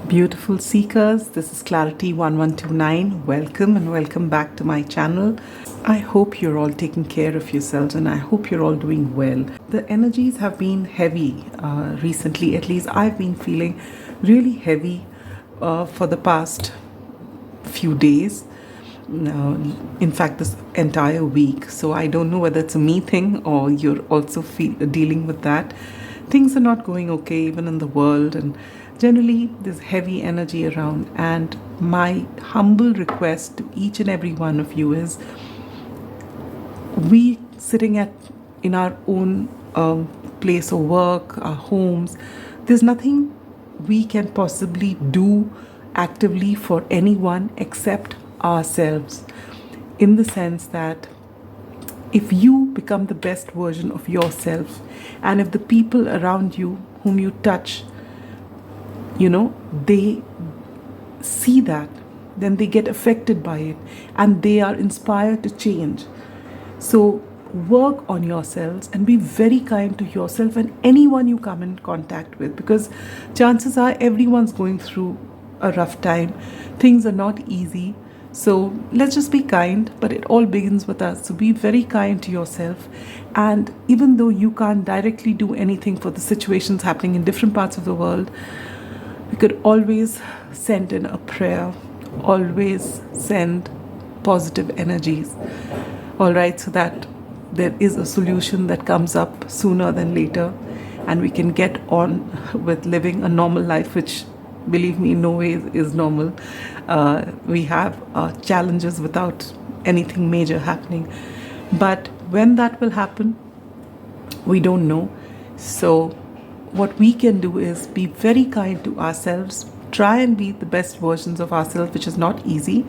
Beautiful seekers, this is Clarity 1129. Welcome and welcome back to my channel. I hope you're all taking care of yourselves and I hope you're all doing well. The energies have been heavy recently, at least I've been feeling really heavy for the past few days. In fact, this entire week. So I don't know whether it's a me thing or you're also dealing with that. Things are not going okay even in the world, and generally there's heavy energy around. And my humble request to each and every one of you is, we sitting in our own place of work, our homes, there's nothing we can possibly do actively for anyone except ourselves, in the sense that if you become the best version of yourself, and if the people around you whom you touch, they see that, then they get affected by it and they are inspired to change. So work on yourselves and be very kind to yourself and anyone you come in contact with, because chances are everyone's going through a rough time. Things are not easy. So let's just be kind, but it all begins with us. So be very kind to yourself. And even though you can't directly do anything for the situations happening in different parts of the world, we could always send in a prayer, always send positive energies, all right, so that there is a solution that comes up sooner than later and we can get on with living a normal life, which, believe me, in no way is normal. We have challenges without anything major happening. But when that will happen, we don't know. So what we can do is be very kind to ourselves. Try and be the best versions of ourselves, which is not easy,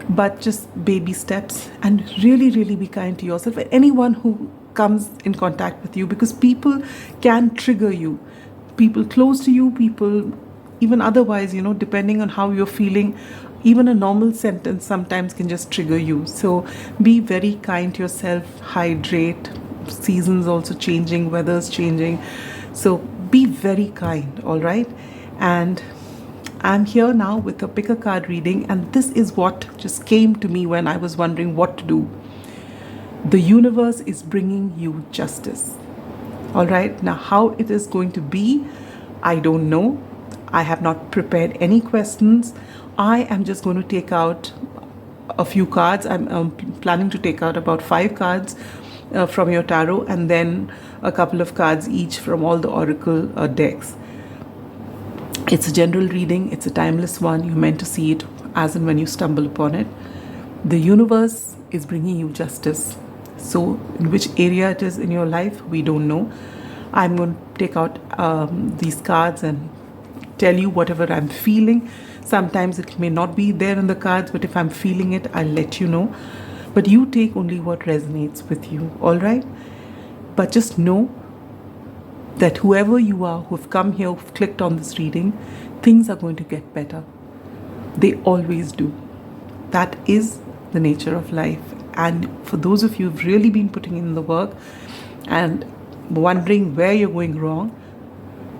but just baby steps. And really, really be kind to yourself and anyone who comes in contact with you, because people can trigger you. People close to you, people even otherwise, depending on how you're feeling, even a normal sentence sometimes can just trigger you. So be very kind to yourself, hydrate. Seasons also changing, weather's changing. So be very kind, all right? And I'm here now with a pick a card reading, and this is what just came to me when I was wondering what to do. The universe is bringing you justice. All right, now how it is going to be, I don't know. I have not prepared any questions. I am just going to take out a few cards. I'm planning to take out about 5 cards from your tarot, and then a couple of cards each from all the oracle decks. It's a general reading. It's a timeless one. You're meant to see it as and when you stumble upon it. The universe is bringing you justice. So in which area it is in your life, we don't know. I'm going to take out these cards and tell you whatever I'm feeling. Sometimes it may not be there in the cards, but if I'm feeling it, I'll let you know. But you take only what resonates with you, all right? But just know that whoever you are who have come here, who've clicked on this reading, things are going to get better. They always do. That is the nature of life. And for those of you who've really been putting in the work and wondering where you're going wrong,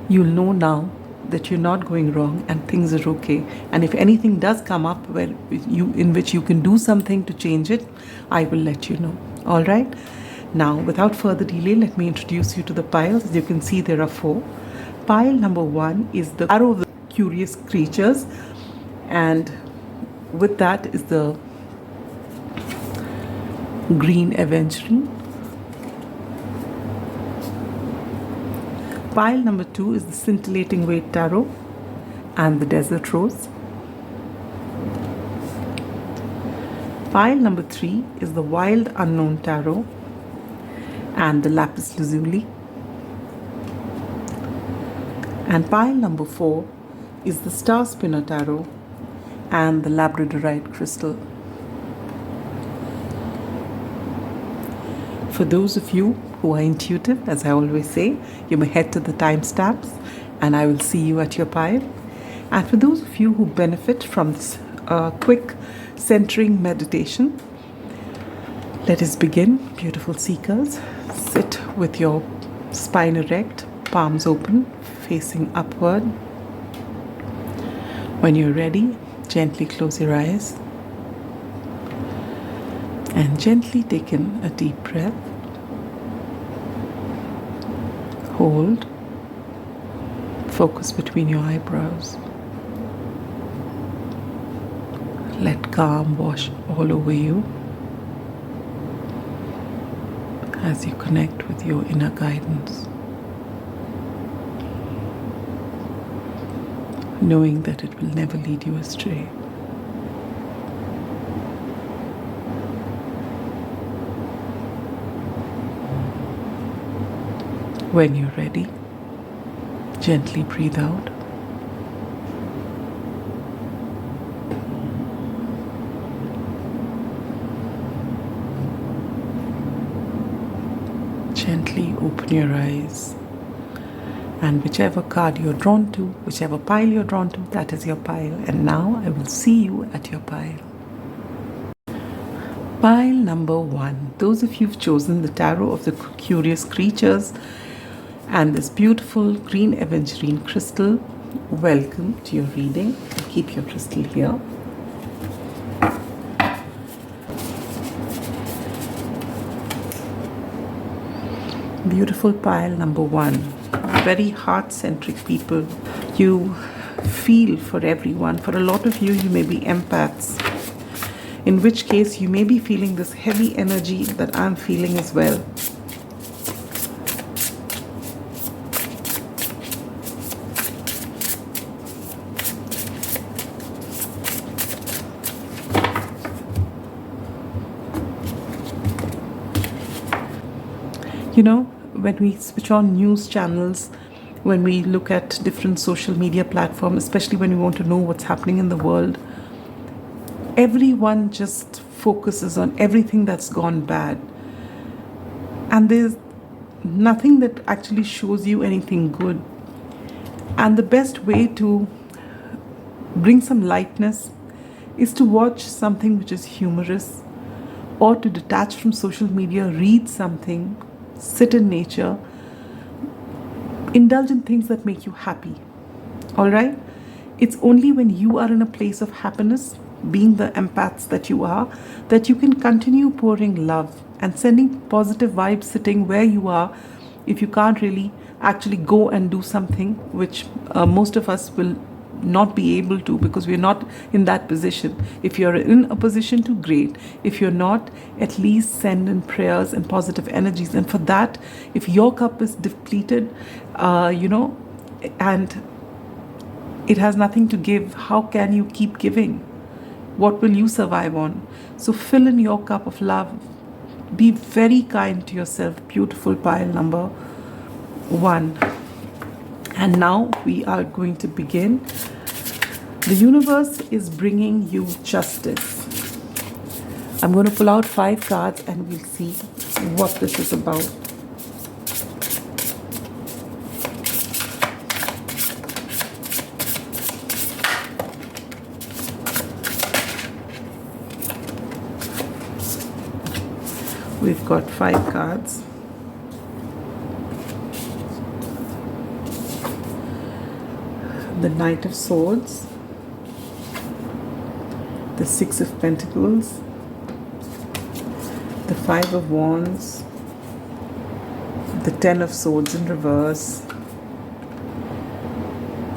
you'll know now that you're not going wrong and things are okay. And if anything does come up in which you can do something to change it, I will let you know. All right? Now, without further delay, let me introduce you to the piles. As you can see, there are 4. Pile number 1 is the arrow of the curious creatures, and with that is the green aventurine. Pile number 2 is the scintillating weight tarot and the desert rose. Pile number 3 is the wild unknown tarot and the lapis lazuli. And pile number 4 is the star spinner tarot and the labradorite crystal. For those of you who are intuitive, as I always say, you may head to the timestamps and I will see you at your pile. And for those of you who benefit from this quick centering meditation, let us begin. Beautiful seekers, sit with your spine erect, palms open, facing upward. When you're ready, gently close your eyes and gently take in a deep breath. Hold. Focus between your eyebrows. Let calm wash all over you as you connect with your inner guidance, knowing that it will never lead you astray. When you're ready, gently breathe out. Gently open your eyes, and whichever card you're drawn to, whichever pile you're drawn to, that is your pile. And now I will see you at your pile. Pile number 1. Those of you who've chosen the Tarot of the Curious Creatures and this beautiful green aventurine crystal, welcome to your reading. Keep your crystal here. Beautiful pile number 1. Very heart-centric people. You feel for everyone. For a lot of you, you may be empaths, in which case you may be feeling this heavy energy that I'm feeling as well. You know, when we switch on news channels, when we look at different social media platforms, especially when we want to know what's happening in the world, everyone just focuses on everything that's gone bad. And there's nothing that actually shows you anything good. And the best way to bring some lightness is to watch something which is humorous, or to detach from social media, read something, sit in nature, indulge in things that make you happy. All right? It's only when you are in a place of happiness, being the empaths that you are, that you can continue pouring love and sending positive vibes sitting where you are, if you can't really actually go and do something, which most of us will not be able to, because we're not in that position. If you're in a position to, great. If you're not, at least send in prayers and positive energies. And for that, if your cup is depleted, and it has nothing to give, how can you keep giving? What will you survive on? So fill in your cup of love. Be very kind to yourself. Beautiful pile number 1. And now we are going to begin. The universe is bringing you justice. I'm going to pull out 5 cards and we'll see what this is about. We've got 5 cards. The Knight of Swords, the 6 of Pentacles, the 5 of Wands, the 10 of Swords in reverse,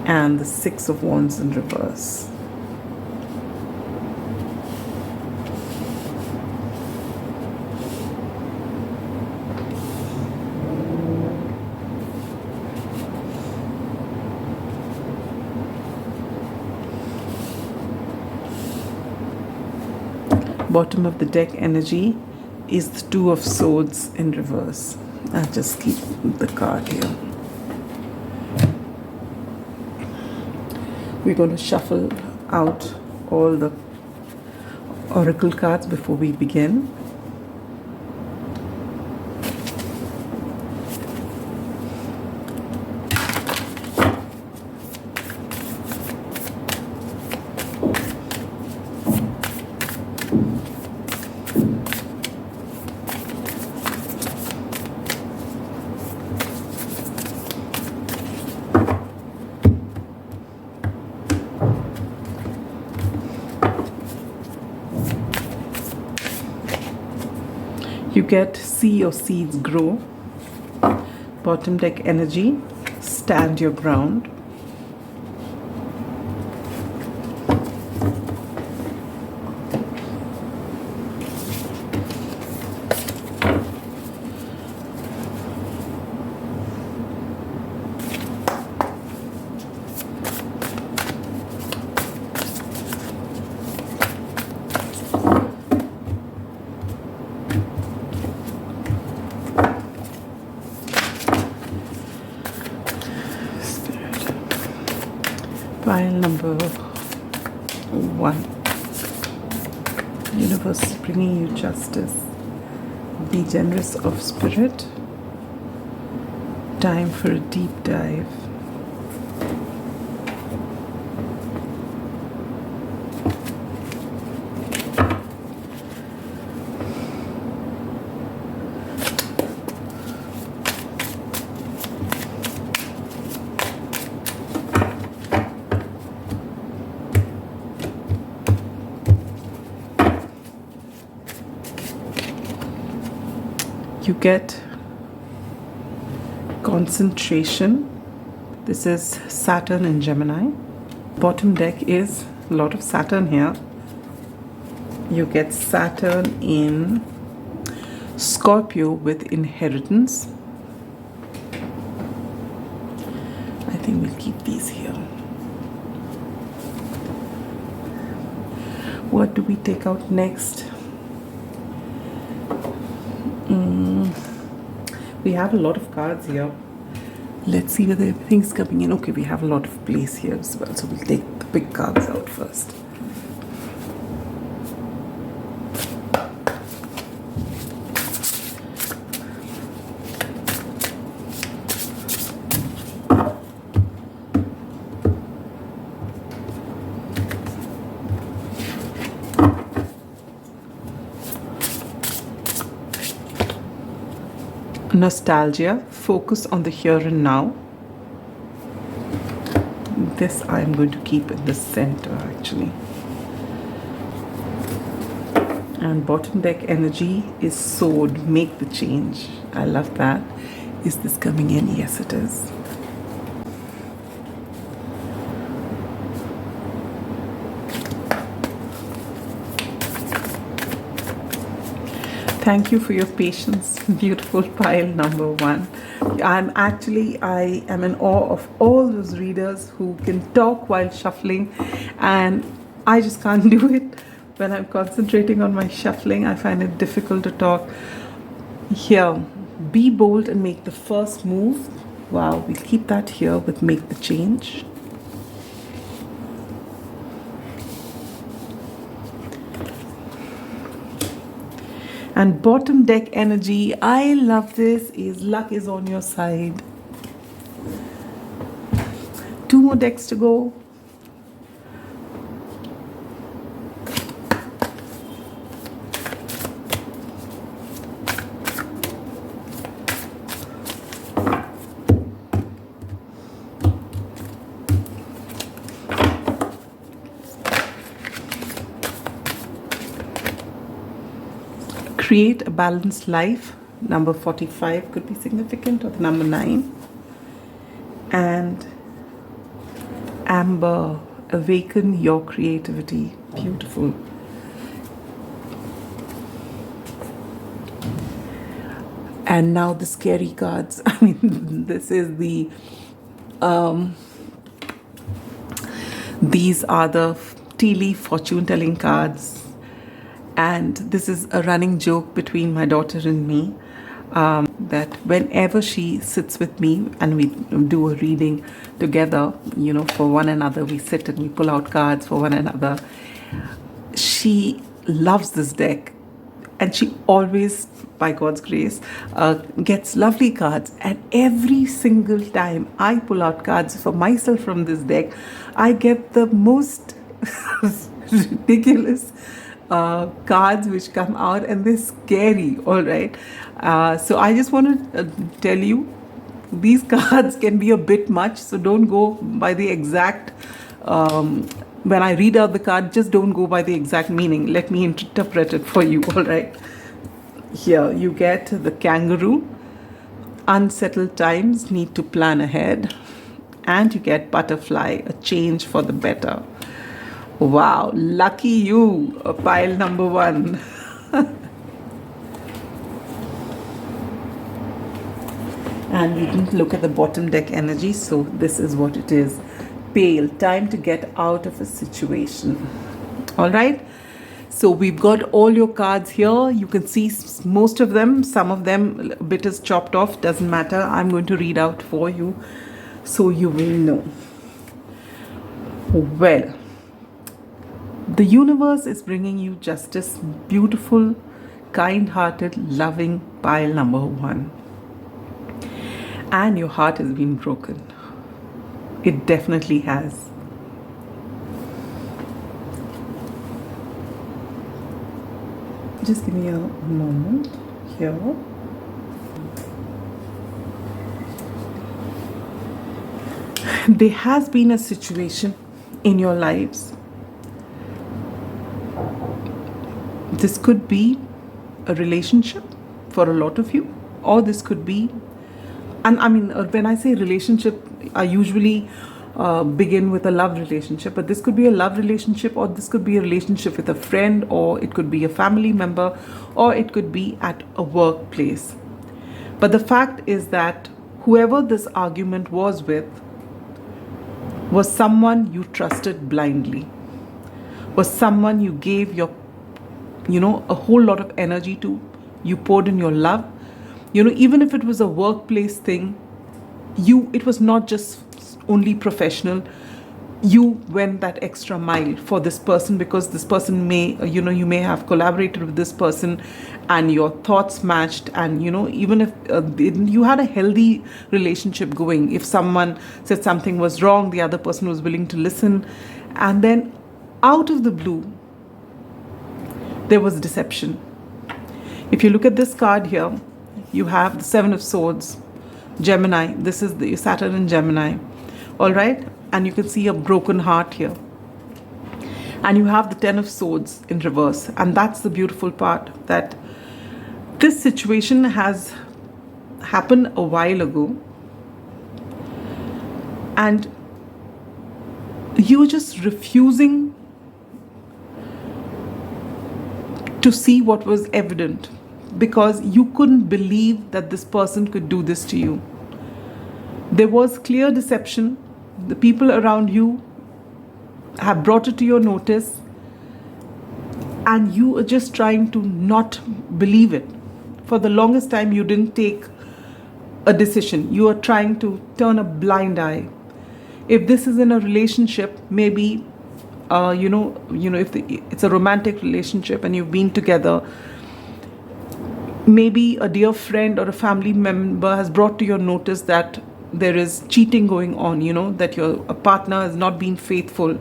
and the 6 of Wands in reverse. Bottom of the deck energy is the 2 of Swords in reverse. I'll just keep the card here. We're going to shuffle out all the oracle cards before we begin. You get see your seeds grow. Bottom deck energy, stand your ground. Pile number 1. Universe is bringing you justice. Be generous of spirit. Time for a deep dive. You get concentration. This is Saturn in Gemini. Bottom deck is a lot of Saturn here. You get Saturn in Scorpio with inheritance. I think we'll keep these here. What do we take out next? We have a lot of cards here. Let's see whether everything's coming in. Okay, we have a lot of place here as well. So we'll take the big cards out first. Nostalgia, focus on the here and now. This I'm going to keep in the center actually. And bottom deck energy is sword, make the change. I love that. Is this coming in? Yes, it is. Thank you for your patience. Beautiful pile number 1. I am in awe of all those readers who can talk while shuffling, and I just can't do it. When I'm concentrating on my shuffling, I find it difficult to talk. Here, be bold and make the first move. Wow, we'll keep that here with make the change. And bottom deck energy, I love this, is luck is on your side. 2 more decks to go. Create a balanced life. Number 45 could be significant, or the number 9. And Amber, awaken your creativity. Beautiful. And now the scary cards. I mean, this is the these are the tea leaf fortune telling cards. And this is a running joke between my daughter and me, that whenever she sits with me and we do a reading together, you know, for one another, we sit and we pull out cards for one another. She loves this deck, and she always, by God's grace, gets lovely cards. And every single time I pull out cards for myself from this deck, I get the most ridiculous cards which come out, and they're scary. All right, so I just want to tell you, these cards can be a bit much, so don't go by the exact when I read out the card, just don't go by the exact meaning. Let me interpret it for you. All right, Here you get the kangaroo, unsettled times, need to plan ahead, and you get butterfly, a change for the better. Wow, lucky you, pile number one. And we didn't look at the bottom deck energy, so this is what it is. Pale, time to get out of a situation. All right. So we've got all your cards here. You can see most of them. Some of them a bit is chopped off. Doesn't matter. I'm going to read out for you so you will know. Well, the universe is bringing you justice. Beautiful, kind-hearted, loving pile number one. And your heart has been broken. It definitely has. Just give me a moment here. There has been a situation in your lives. This could be a relationship for a lot of you, or this could be, and I mean, when I say relationship, I usually begin with a love relationship, but this could be a love relationship, or this could be a relationship with a friend, or it could be a family member, or it could be at a workplace. But the fact is that whoever this argument was with was someone you trusted blindly, was someone you gave your, a whole lot of energy to, you poured in your love. Even if it was a workplace thing, it was not just only professional. You went that extra mile for this person because this person may, you may have collaborated with this person and your thoughts matched, and even if you had a healthy relationship going, if someone said something was wrong, the other person was willing to listen. And then out of the blue, there was deception. If you look at this card here, you have the Seven of Swords, Gemini. This is the Saturn in Gemini. All right. And you can see a broken heart here. And you have the Ten of Swords in reverse. And that's the beautiful part, that this situation has happened a while ago. And you were just refusing to see what was evident, because you couldn't believe that this person could do this to you. There was clear deception. The people around you have brought it to your notice, and you are just trying to not believe it. For the longest time, you didn't take a decision. You are trying to turn a blind eye. If this is in a relationship, maybe, if it's a romantic relationship and you've been together, maybe a dear friend or a family member has brought to your notice that there is cheating going on, that your partner has not been faithful,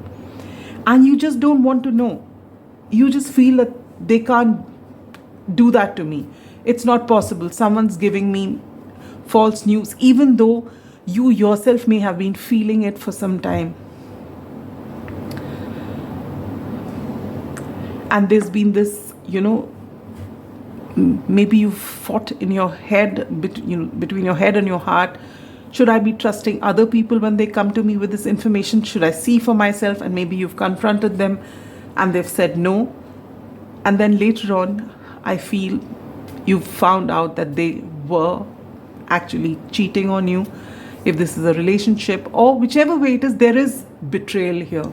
and you just don't want to know. You just feel that they can't do that to me. It's not possible. Someone's giving me false news, even though you yourself may have been feeling it for some time. And there's been this, maybe you've fought in your head, between your head and your heart. Should I be trusting other people when they come to me with this information? Should I see for myself? And maybe you've confronted them and they've said no. And then later on, I feel you've found out that they were actually cheating on you. If this is a relationship, or whichever way it is, there is betrayal here.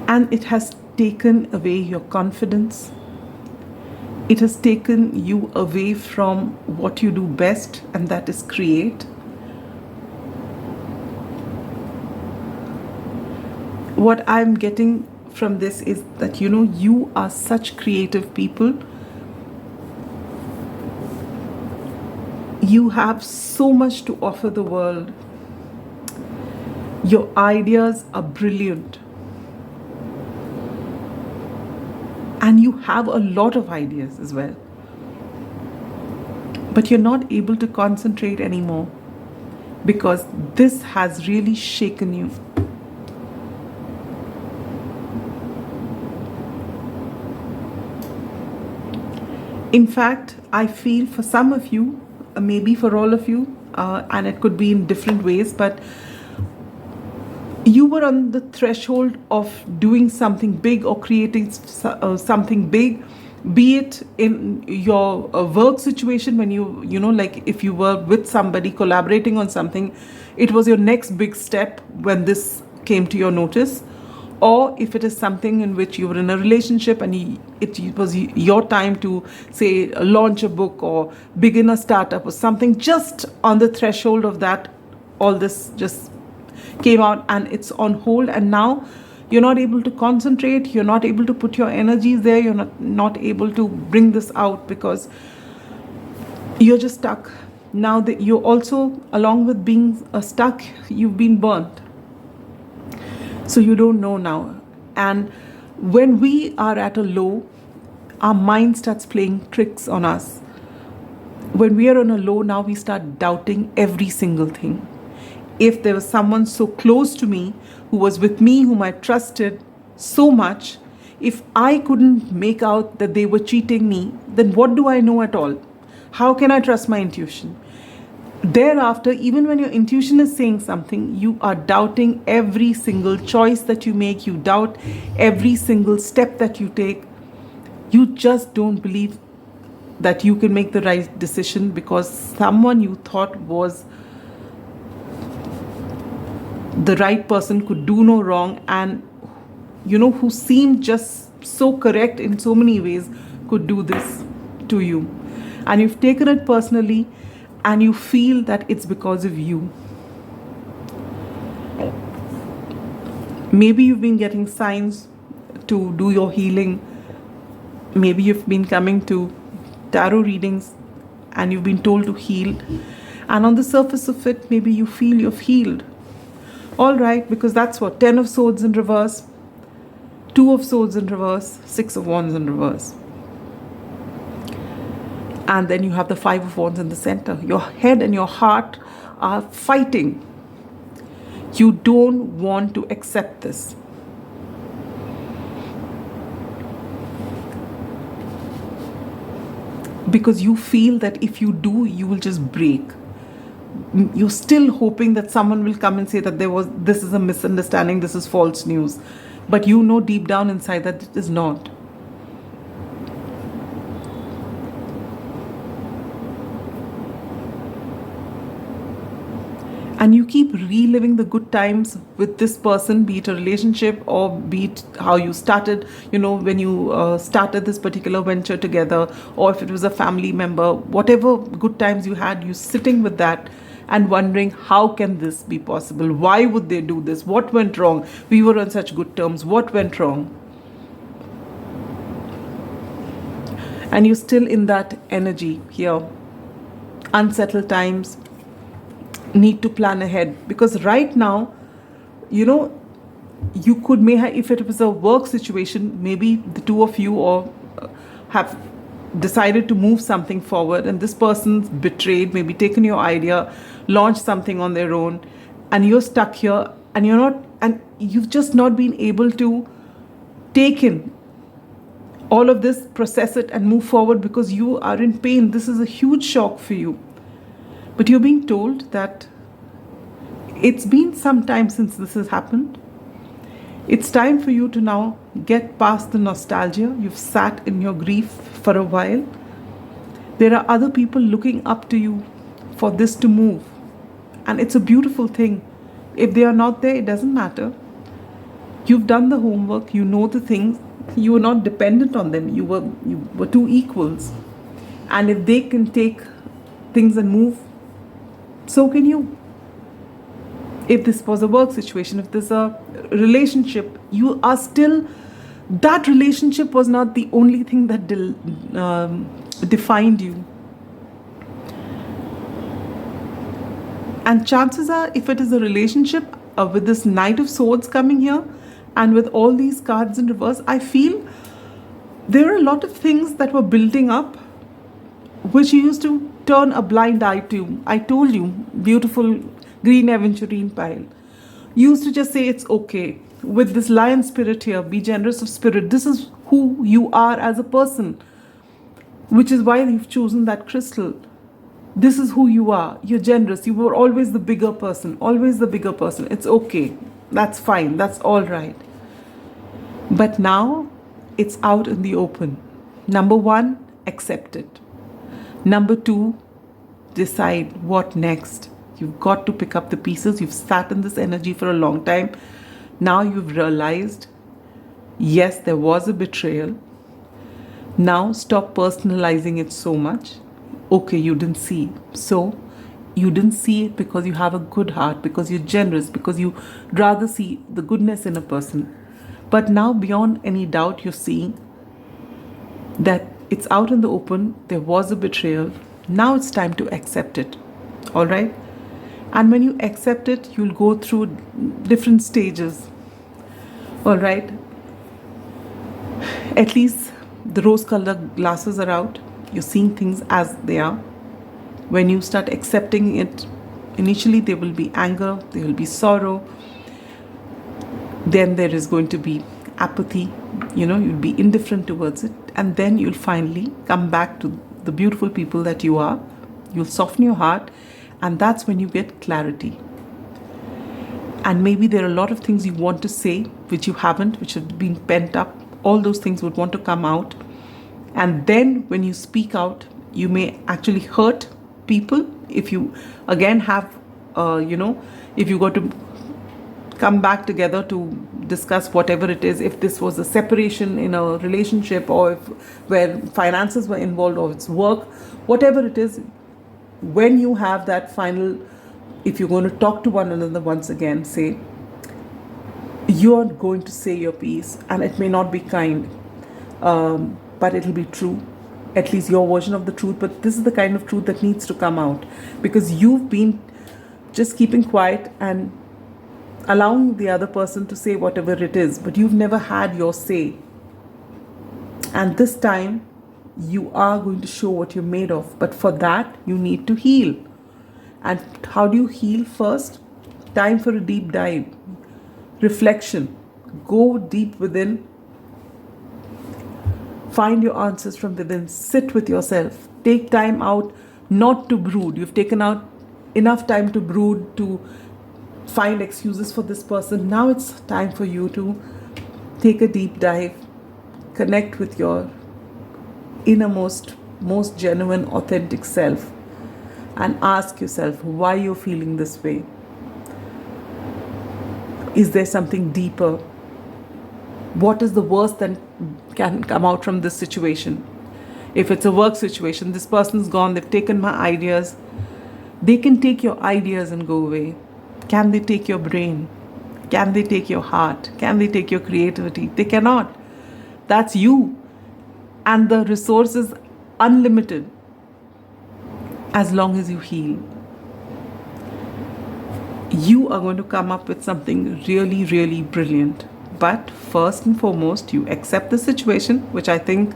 And it has taken away your confidence. It has taken you away from what you do best, and that is create. What I'm getting from this is that, you are such creative people. You have so much to offer the world. Your ideas are brilliant. And you have a lot of ideas as well. But you're not able to concentrate anymore because this has really shaken you. In fact, I feel for some of you, maybe for all of you, and it could be in different ways, but you were on the threshold of doing something big or creating something big, be it in your work situation when like if you were with somebody collaborating on something, it was your next big step when this came to your notice. Or if it is something in which you were in a relationship and it was your time to, say, launch a book or begin a startup or something, just on the threshold of that, all this just came out and it's on hold, and now you're not able to concentrate, you're not able to put your energies there, you're not able to bring this out because you're just stuck. Now that you're also, along with being stuck, you've been burnt. So you don't know now. And when we are at a low, our mind starts playing tricks on us. When we are on a low, now we start doubting every single thing. If there was someone so close to me, who was with me, whom I trusted so much, if I couldn't make out that they were cheating me, then what do I know at all? How can I trust my intuition? Thereafter, even when your intuition is saying something, you are doubting every single choice that you make. You doubt every single step that you take. You just don't believe that you can make the right decision because someone you thought was the right person could do no wrong, and who seemed just so correct in so many ways could do this to you. And you've taken it personally, and you feel that it's because of you. Maybe you've been getting signs to do your healing. Maybe you've been coming to tarot readings and you've been told to heal. And on the surface of it, maybe you feel you've healed. All right, because that's what? 10 of Swords in reverse, 2 of Swords in reverse, 6 of Wands in reverse. And then you have the 5 of Wands in the center. Your head and your heart are fighting. You don't want to accept this. Because you feel that if you do, you will just break. You're still hoping that someone will come and say that this is a misunderstanding, this is false news. But you know deep down inside that it is not. And you keep reliving the good times with this person, be it a relationship or be it how you started, when you started this particular venture together, or if it was a family member, whatever good times you had, you sitting with that and wondering, how can this be possible? Why would they do this? What went wrong? We were on such good terms. What went wrong? And you're still in that energy here. Unsettled times. Need to plan ahead, because right now, you could if it was a work situation, maybe the two of you or have decided to move something forward, and this person's betrayed, maybe taken your idea, launched something on their own, and you're stuck here, and you've just not been able to take in all of this, process it, and move forward because you are in pain. This is a huge shock for you. But you're being told that it's been some time since this has happened. It's time for you to now get past the nostalgia. You've sat in your grief for a while. There are other people looking up to you for this to move. And it's a beautiful thing. If they are not there, it doesn't matter. You've done the homework. You know the things. You were not dependent on them. You were two equals. And if they can take things and move, so can you. If this was a work situation, if there's a relationship, you are still, that relationship was not the only thing that defined you. And chances are, if it is a relationship with this Knight of Swords coming here, and with all these cards in reverse, I feel there are a lot of things that were building up, which you used to turn a blind eye to. I told you, beautiful green aventurine pile. You used to just say it's okay. With this lion spirit here, be generous of spirit. This is who you are as a person. which is why you've chosen that crystal. This is who you are. You're generous. You were always the bigger person, always the bigger person. It's okay. That's fine. That's all right. But now it's out in the open. Number one, accept it. Number two, decide what next. You've got to pick up the pieces. You've sat in this energy for a long time. Now you've realized, yes, there was a betrayal. Now stop personalizing it so much. Okay, you didn't see. So you didn't see it because you have a good heart, because you're generous, because you rather see the goodness in a person. But now, beyond any doubt, you're seeing that it's out in the open. There was a betrayal. Now it's time to accept it. All right? And when you accept it, you'll go through different stages. All right? At least the rose-colored glasses are out. You're seeing things as they are. When you start accepting it, initially there will be anger, there will be sorrow. Then there is going to be apathy. You'll be indifferent towards it. And then you'll finally come back to the beautiful people that you are. You'll soften your heart. And that's when you get clarity. And maybe there are a lot of things you want to say, which you haven't, which have been pent up. All those things would want to come out. And then when you speak out, you may actually hurt people. If you again have, if you got to come back together to discuss whatever it is, if this was a separation in a relationship, or if where finances were involved, or it's work, whatever it is, when you have that final, if you're going to talk to one another once again, say, you're going to say your piece, and it may not be kind, but it'll be true, at least your version of the truth. But this is the kind of truth that needs to come out, because you've been just keeping quiet and allowing the other person to say whatever it is, but you've never had your say. And this time you are going to show what you're made of. But for that, you need to heal. And how do you heal? First, time for a deep dive. Reflection. Go deep within. Find your answers from within. Sit with yourself. Take time out not to brood. You've taken out enough time to brood, to find excuses for this person. Now it's time for you to take a deep dive. Connect with your innermost, most genuine, authentic self, and ask yourself why you're feeling this way. Is there something deeper? What is the worst that can come out from this situation? If it's a work situation, this person's gone, they've taken my ideas. They can take your ideas and go away. Can they take your brain? Can they take your heart? Can they take your creativity? They cannot. That's you. And the resource is unlimited as long as you heal. You are going to come up with something really, really brilliant. But first and foremost, you accept the situation, which I think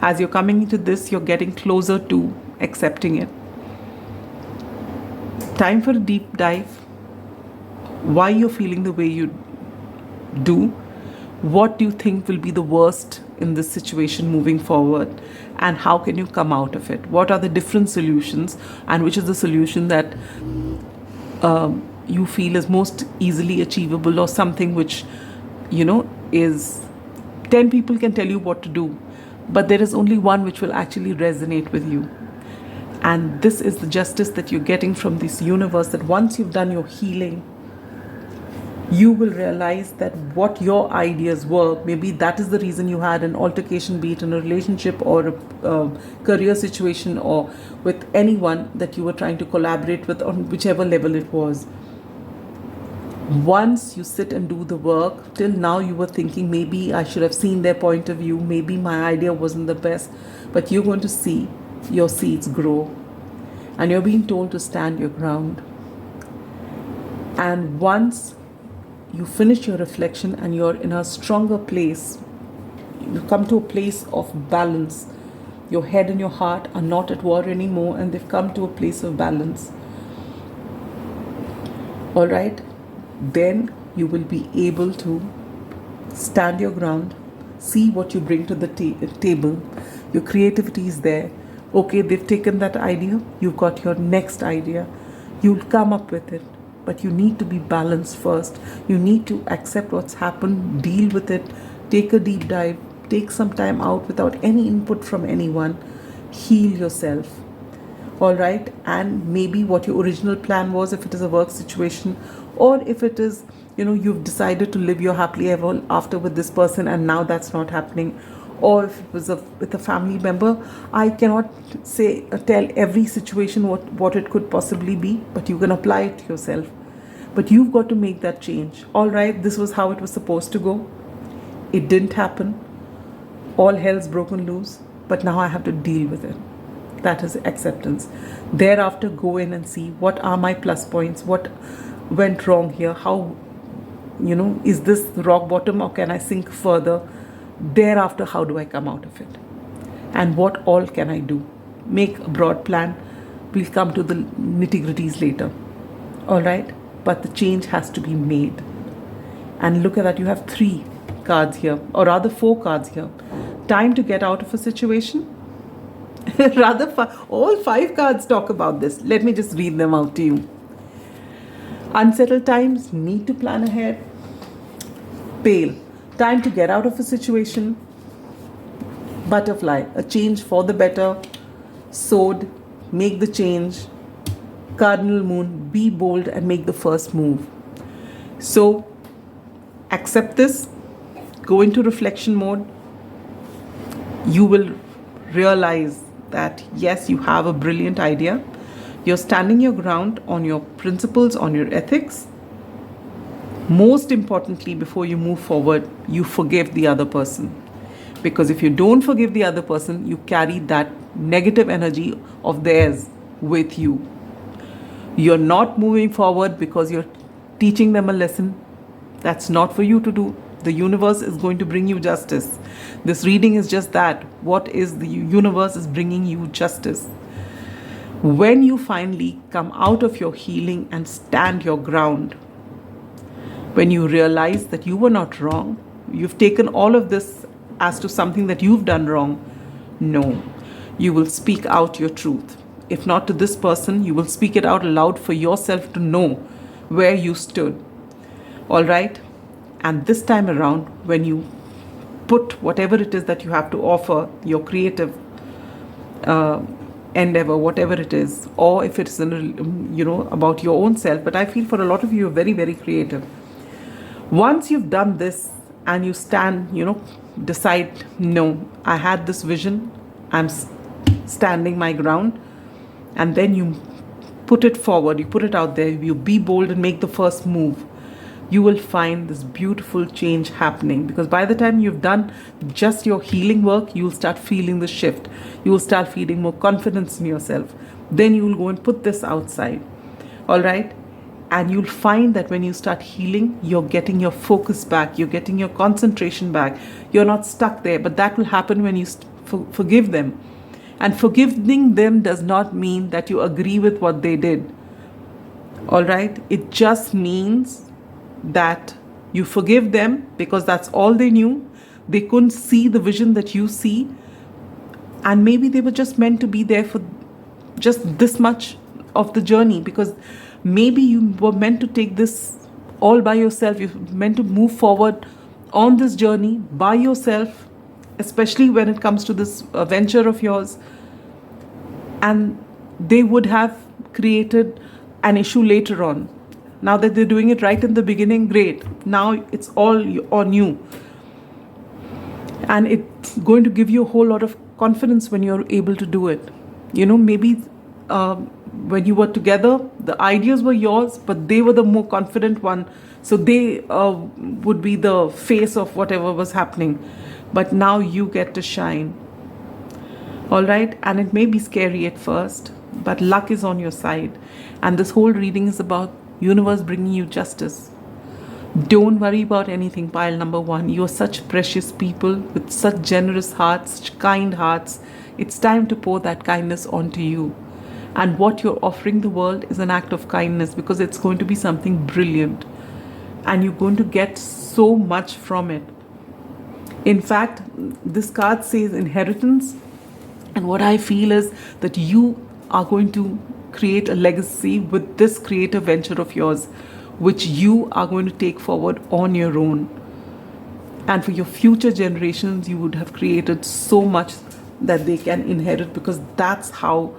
as you're coming into this, you're getting closer to accepting it. Time for a deep dive. Why you're feeling the way you do. What do you think will be the worst in this situation moving forward? And how can you come out of it? What are the different solutions? And which is the solution that you feel is most easily achievable, or something which, is 10 people can tell you what to do, but there is only one which will actually resonate with you. And this is the justice that you're getting from this universe, that once you've done your healing, you will realize that what your ideas were, maybe that is the reason you had an altercation, be it in a relationship or a career situation, or with anyone that you were trying to collaborate with, on whichever level it was. Once you sit and do the work, till now you were thinking, maybe I should have seen their point of view, maybe my idea wasn't the best, but you're going to see your seeds grow, and you're being told to stand your ground. And once you finish your reflection and you're in a stronger place, you come to a place of balance. Your head and your heart are not at war anymore, and they've come to a place of balance. All right? Then you will be able to stand your ground, See what you bring to the table. Your creativity is there. Okay, they've taken that idea. You've got your next idea. You'll come up with it. But you need to be balanced first. You need to accept what's happened, deal with it, take a deep dive, take some time out without any input from anyone, heal yourself. All right, and maybe what your original plan was, if it is a work situation, or if it is, you've decided to live your happily ever after with this person and now that's not happening, or if it was with a family member. I cannot say tell every situation what it could possibly be, but you can apply it to yourself. But you've got to make that change. All right, this was how it was supposed to go. It didn't happen. All hell's broken loose, but now I have to deal with it. That is acceptance. Thereafter, go in and see what are my plus points, what went wrong here, how, is this rock bottom or can I sink further? Thereafter, how do I come out of it? And what all can I do? Make a broad plan. We'll come to the nitty-gritties later. All right? But the change has to be made. And look at that, you have 3 cards here, or rather 4 cards here. Time to get out of a situation. All 5 cards talk about this. Let me just read them out to you. Unsettled times, need to plan ahead. Pale, time to get out of a situation. Butterfly, a change for the better. Sword, make the change. Cardinal moon, be bold and make the first move. So, accept this. Go into reflection mode. You will realize that yes, you have a brilliant idea. You're standing your ground on your principles, on your ethics. Most importantly, before you move forward, you forgive the other person. Because if you don't forgive the other person, you carry that negative energy of theirs with you. You're not moving forward because you're teaching them a lesson. That's not for you to do. The universe is going to bring you justice. This reading is just that. What is the universe is bringing you justice. When you finally come out of your healing and stand your ground, when you realize that you were not wrong, you've taken all of this as to something that you've done wrong. No, you will speak out your truth. If not to this person, you will speak it out loud for yourself to know where you stood. All right? And this time around, when you put whatever it is that you have to offer, your creative endeavor, whatever it is, or if it's about your own self, but I feel for a lot of you, you're very, very creative. Once you've done this and you stand, decide, no, I had this vision, I'm standing my ground, and then you put it forward, you put it out there, you be bold and make the first move. You will find this beautiful change happening, because by the time you've done just your healing work, you'll start feeling the shift. You will start feeling more confidence in yourself. Then you will go and put this outside. All right? And you'll find that when you start healing, you're getting your focus back. You're getting your concentration back. You're not stuck there. But that will happen when you forgive them. And forgiving them does not mean that you agree with what they did. All right? It just means that you forgive them because that's all they knew. They couldn't see the vision that you see. And maybe they were just meant to be there for just this much of the journey, because maybe you were meant to take this all by yourself. You're meant to move forward on this journey by yourself, especially when it comes to this venture of yours. And they would have created an issue later on. Now that they're doing it right in the beginning, great. Now it's all on you. And it's going to give you a whole lot of confidence when you're able to do it. Maybe when you were together, the ideas were yours, but they were the more confident one. So they would be the face of whatever was happening. But now you get to shine. All right? And it may be scary at first, but luck is on your side. And this whole reading is about universe bringing you justice. Don't worry about anything, pile number 1. You are such precious people with such generous hearts, such kind hearts. It's time to pour that kindness onto you. And what you're offering the world is an act of kindness, because it's going to be something brilliant. And you're going to get so much from it. In fact, this card says inheritance, and what I feel is that you are going to create a legacy with this creative venture of yours, which you are going to take forward on your own. And for your future generations, you would have created so much that they can inherit, because that's how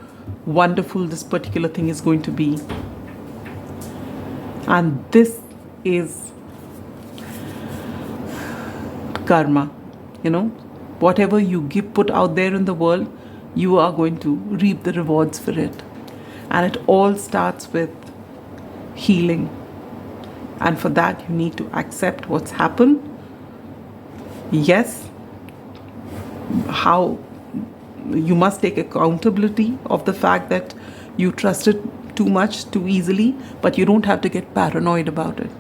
wonderful this particular thing is going to be. And this is karma. Whatever you put out there in the world, you are going to reap the rewards for it. And it all starts with healing. And for that, you need to accept what's happened. Yes, how you must take accountability of the fact that you trusted too much too easily, but you don't have to get paranoid about it.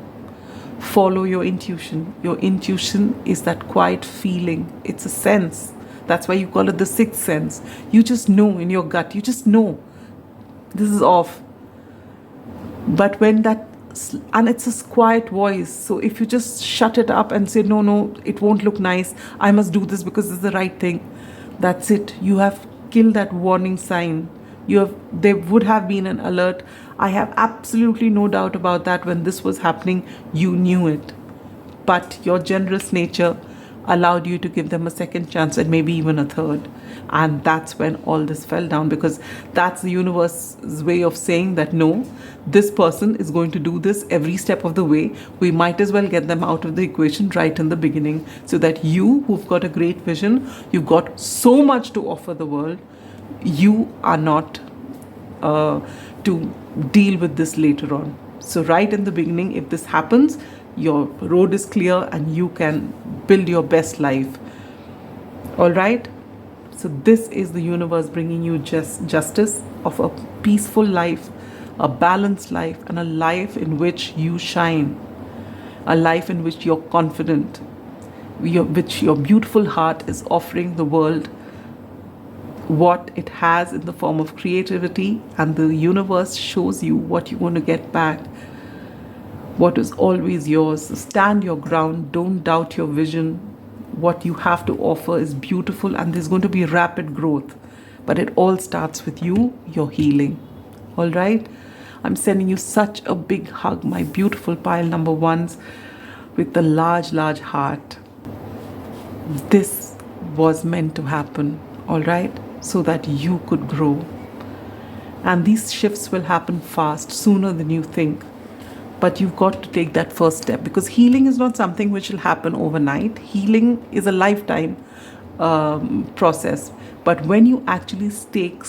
Follow your intuition. Your intuition is that quiet feeling. It's a sense. That's why you call it the sixth sense. You just know in your gut. You just know this is off. But when and it's a quiet voice. So if you just shut it up and say, no, it won't look nice, I must do this because it's the right thing. That's it. You have killed that warning sign. There would have been an alert. I have absolutely no doubt about that. When this was happening, you knew it. But your generous nature allowed you to give them a second chance, and maybe even a third. And that's when all this fell down, because that's the universe's way of saying that no, this person is going to do this every step of the way. We might as well get them out of the equation right in the beginning, so that you, who've got a great vision, you've got so much to offer the world, you are not to deal with this later on. So right in the beginning, if this happens, your road is clear and you can build your best life. All right? So this is the universe bringing you justice of a peaceful life, a balanced life, and a life in which you shine, a life in which you're confident, which your beautiful heart is offering the world what it has in the form of creativity, and the universe shows you what you want to get back, what is always yours. So stand your ground, don't doubt your vision. What you have to offer is beautiful, and there's going to be rapid growth, but it all starts with you, your healing. All right? I'm sending you such a big hug, my beautiful pile number ones with the large heart. This was meant to happen, all right? So that you could grow. And these shifts will happen fast, sooner than you think. But you've got to take that first step, because healing is not something which will happen overnight. Healing is a lifetime process. But when you actually take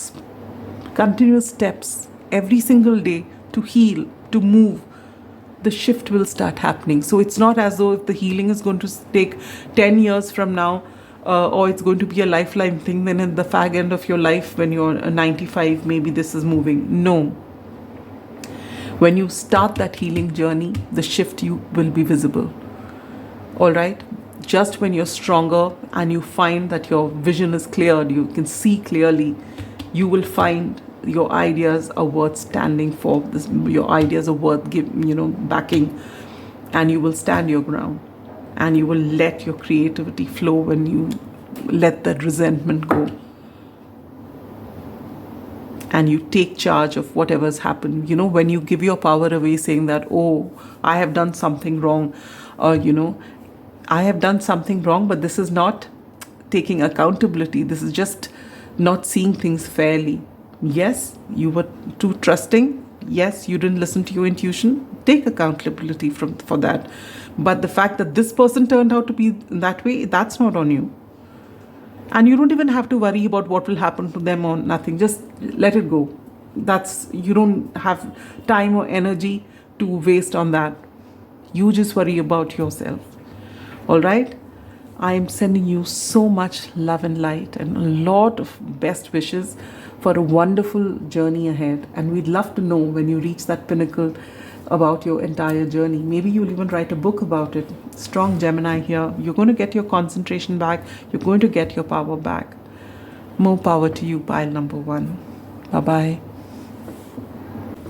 continuous steps every single day to heal, to move, the shift will start happening. So it's not as though if the healing is going to take 10 years from now, or it's going to be a lifeline thing, then at the fag end of your life, when you're 95, maybe this is moving. No. When you start that healing journey, the shift will be visible. All right? Just when you're stronger and you find that your vision is cleared, you can see clearly, you will find your ideas are worth standing for. Your ideas are worth backing, and you will stand your ground. And you will let your creativity flow when you let that resentment go. And you take charge of whatever's happened. When you give your power away saying that, oh, I have done something wrong. Or, I have done something wrong, but this is not taking accountability. This is just not seeing things fairly. Yes, you were too trusting. Yes, you didn't listen to your intuition. Take accountability for that. But the fact that this person turned out to be that way, that's not on you. And you don't even have to worry about what will happen to them or nothing. Just let it go. You don't have time or energy to waste on that. You just worry about yourself. All right? I am sending you so much love and light and a lot of best wishes for a wonderful journey ahead. And we'd love to know when you reach that pinnacle about your entire journey. Maybe you'll even write a book about it. Strong Gemini here. You're going to get your concentration back. You're going to get your power back. More power to you, pile number one. Bye-bye.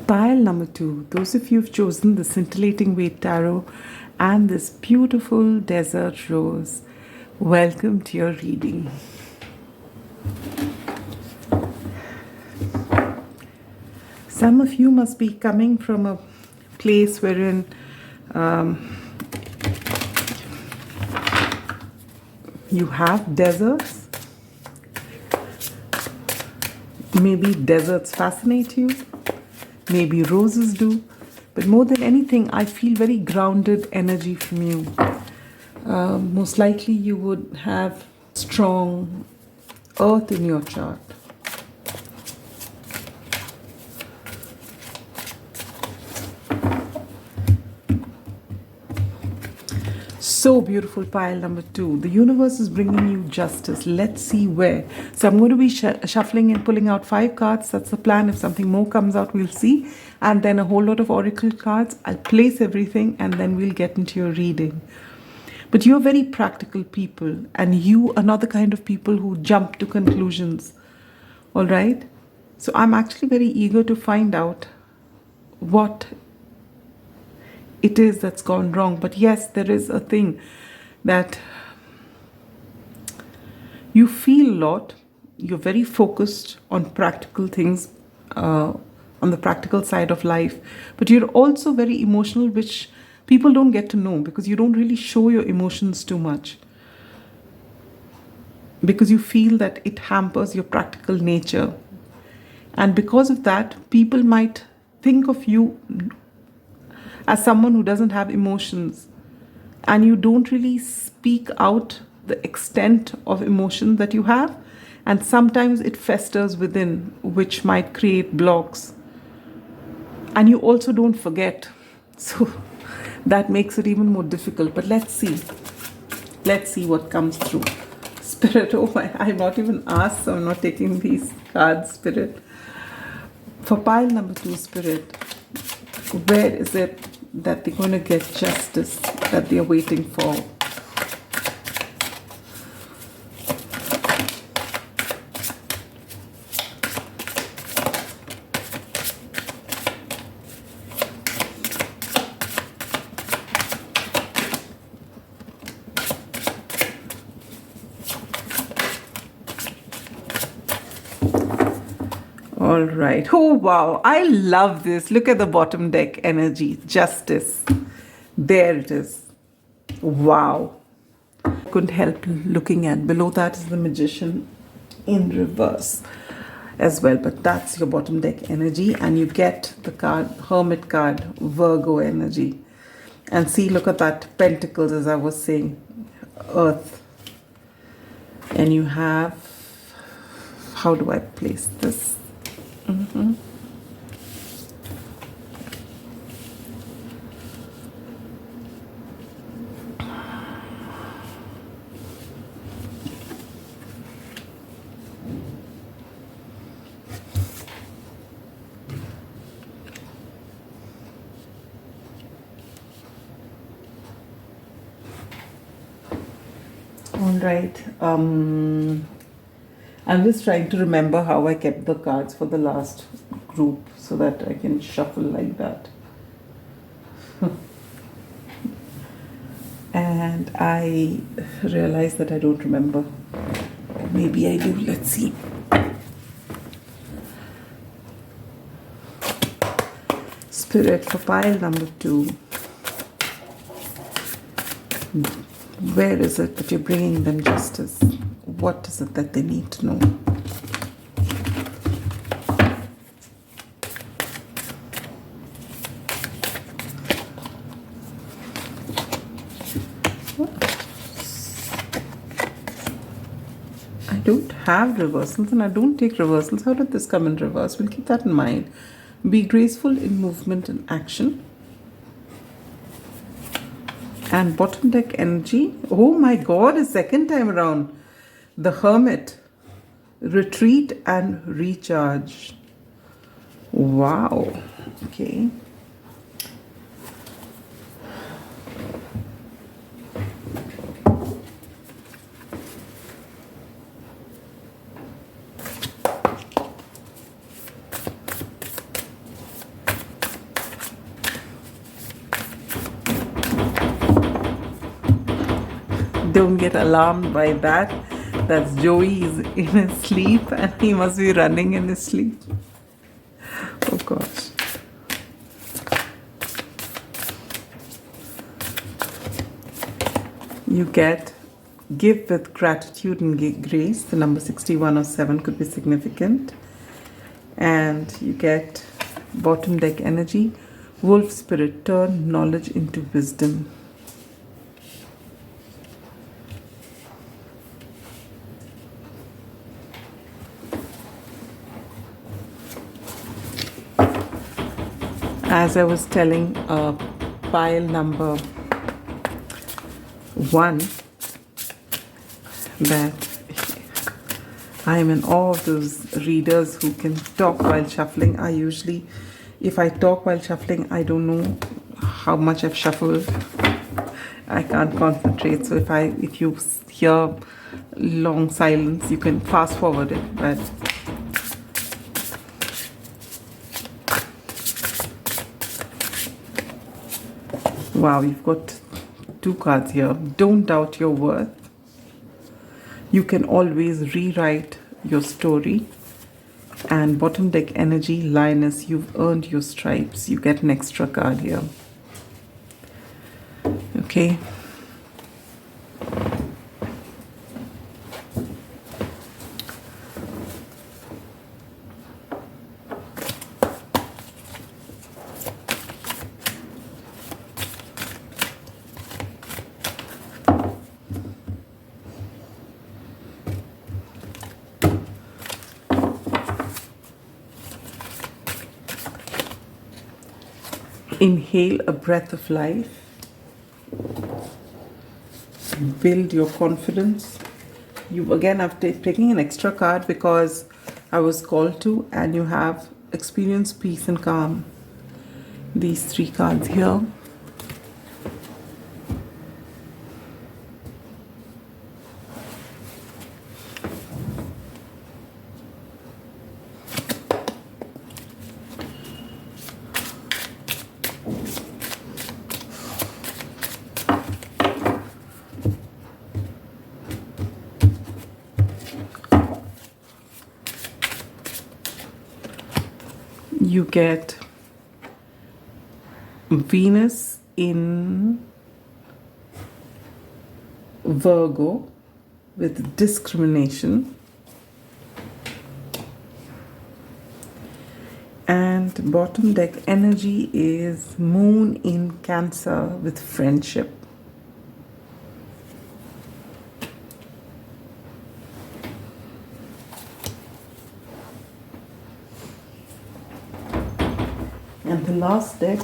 Pile number two. Those of you who've chosen the Scintillating Weight Tarot and this beautiful desert rose, Welcome to your reading. Some of you must be coming from a place wherein you have deserts. Maybe deserts fascinate you. Maybe roses do. But more than anything, I feel very grounded energy from you. Most likely you would have strong earth in your chart. So beautiful, pile number 2. The universe is bringing you justice. Let's see where. So I'm going to be shuffling and pulling out 5 cards. That's the plan. If something more comes out, we'll see. And then a whole lot of oracle cards. I'll place everything and then we'll get into your reading. But you're very practical people, and you are not the kind of people who jump to conclusions. All right? So I'm actually very eager to find out what it is that's gone wrong. But yes, there is a thing that you feel a lot. You're very focused on practical things, on the practical side of life. But you're also very emotional, which people don't get to know because you don't really show your emotions too much. Because you feel that it hampers your practical nature. And because of that, people might think of you as someone who doesn't have emotions, and you don't really speak out the extent of emotion that you have, and sometimes it festers within, which might create blocks. And you also don't forget, so that makes it even more difficult. But let's see what comes through. Spirit, oh my, I've not even asked, so I'm not taking these cards, Spirit. For pile number 2, Spirit, where is it that they're going to get justice that they're waiting for? All right. Oh, wow. I love this. Look at the bottom deck energy. Justice. There it is. Wow. Couldn't help looking at. Below that is the Magician in reverse as well. But that's your bottom deck energy. And you get the card, Hermit card, Virgo energy. And see, look at that. Pentacles, as I was saying. Earth. And you have... How do I place this? All right. I'm just trying to remember how I kept the cards for the last group so that I can shuffle like that. And I realized that I don't remember. Or maybe I do. Let's see. Spirit, for pile number 2. Where is it that you're bringing them justice? What is it that they need to know? I don't have reversals and I don't take reversals. How did this come in reverse? We'll keep that in mind. Be graceful in movement and action. And bottom deck energy. Oh my God, a second time around. The Hermit. Retreat and recharge. Wow. Okay. Don't get alarmed by that. That's Joey is in his sleep and he must be running in his sleep. Oh gosh. You get give with gratitude and grace. The number 61 or 7 could be significant. And you get bottom deck energy. Wolf spirit, turn knowledge into wisdom. As I was telling pile number 1 that I am in awe of those readers who can talk while shuffling. I usually, if I talk while shuffling, I don't know how much I've shuffled. I can't concentrate. So if you hear long silence, you can fast forward it. But wow, you've got 2 cards here. Don't doubt your worth. You can always rewrite your story. And bottom deck energy, lioness, you've earned your stripes. You get an extra card here. Okay. Inhale a breath of life. Build your confidence. You again have taken an extra card because I was called to, and you have experience peace and calm. These 3 cards here. You get Venus in Virgo with discrimination, and bottom deck energy is Moon in Cancer with friendship. And the last deck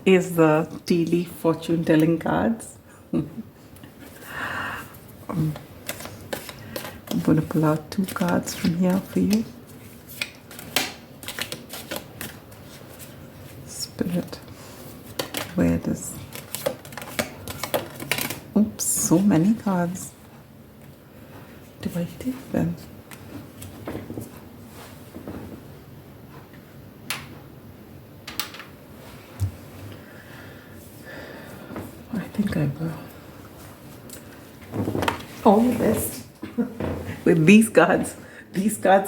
is the tea leaf fortune telling cards. I'm going to pull out 2 cards from here for you. Spirit, where does... Oops, so many cards. Do I take them? I think I will. All the best. With these cards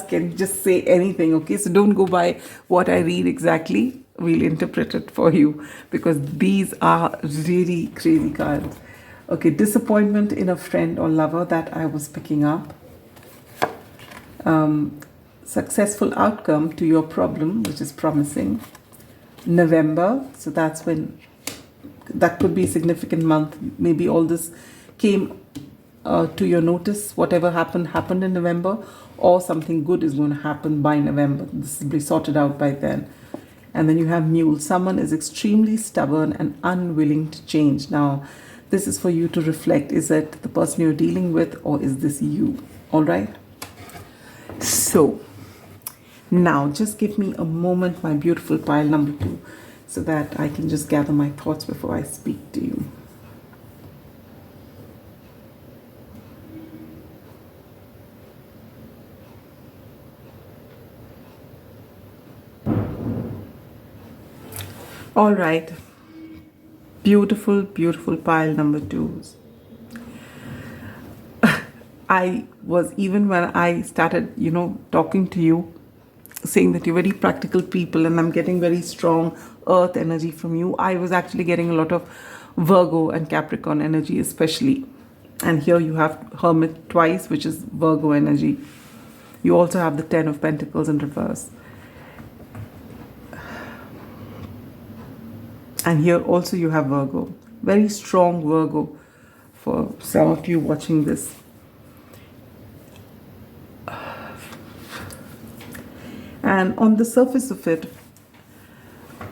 can just say anything, okay? So don't go by what I read exactly. We'll interpret it for you because these are really crazy cards. Okay, disappointment in a friend or lover, that I was picking up. Successful outcome to your problem, which is promising. November, so that's when... that could be a significant month. Maybe all this came to your notice. Whatever happened in November, or something good is going to happen by November. This will be sorted out by then. And then you have Mule. Someone is extremely stubborn and unwilling to change. Now, this is for you to reflect. Is it the person you're dealing with, or is this you? All right? So, now just give me a moment, my beautiful pile number 2. So that I can just gather my thoughts before I speak to you. All right. Beautiful, beautiful pile number 2s. I was, even when I started, talking to you, saying that you're very practical people and I'm getting very strong earth energy from you, I was actually getting a lot of Virgo and Capricorn energy, especially. And here you have Hermit twice, which is Virgo energy. You also have the Ten of Pentacles in reverse. And here also you have Virgo. Very strong Virgo for some of you watching this. And on the surface of it,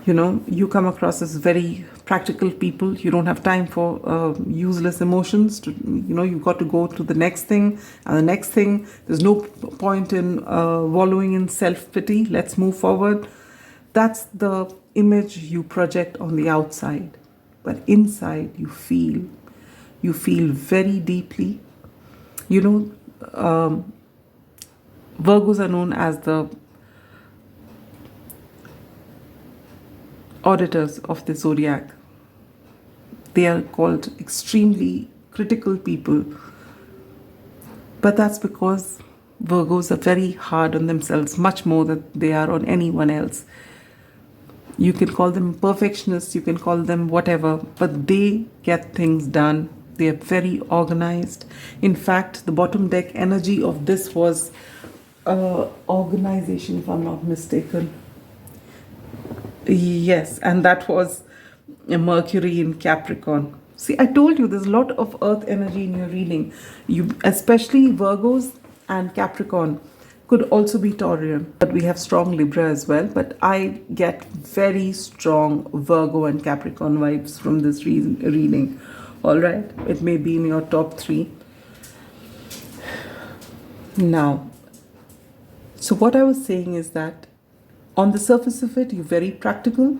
you come across as very practical people. You don't have time for useless emotions. You've got to go to the next thing and the next thing. There's no point in wallowing in self-pity. Let's move forward. That's the image you project on the outside. But inside, you feel very deeply. Virgos are known as the auditors of the zodiac. They are called extremely critical people. But that's because Virgos are very hard on themselves, much more than they are on anyone else. You can call them perfectionists, you can call them whatever, but they get things done. They are very organized. In fact, the bottom deck energy of this was organization, if I'm not mistaken. Yes, and that was a Mercury in Capricorn. See, I told you there's a lot of earth energy in your reading. You, especially Virgos and Capricorn, could also be Taurian. But we have strong Libra as well. But I get very strong Virgo and Capricorn vibes from this reading. All right, it may be in your top 3. Now, so what I was saying is that on the surface of it, you're very practical,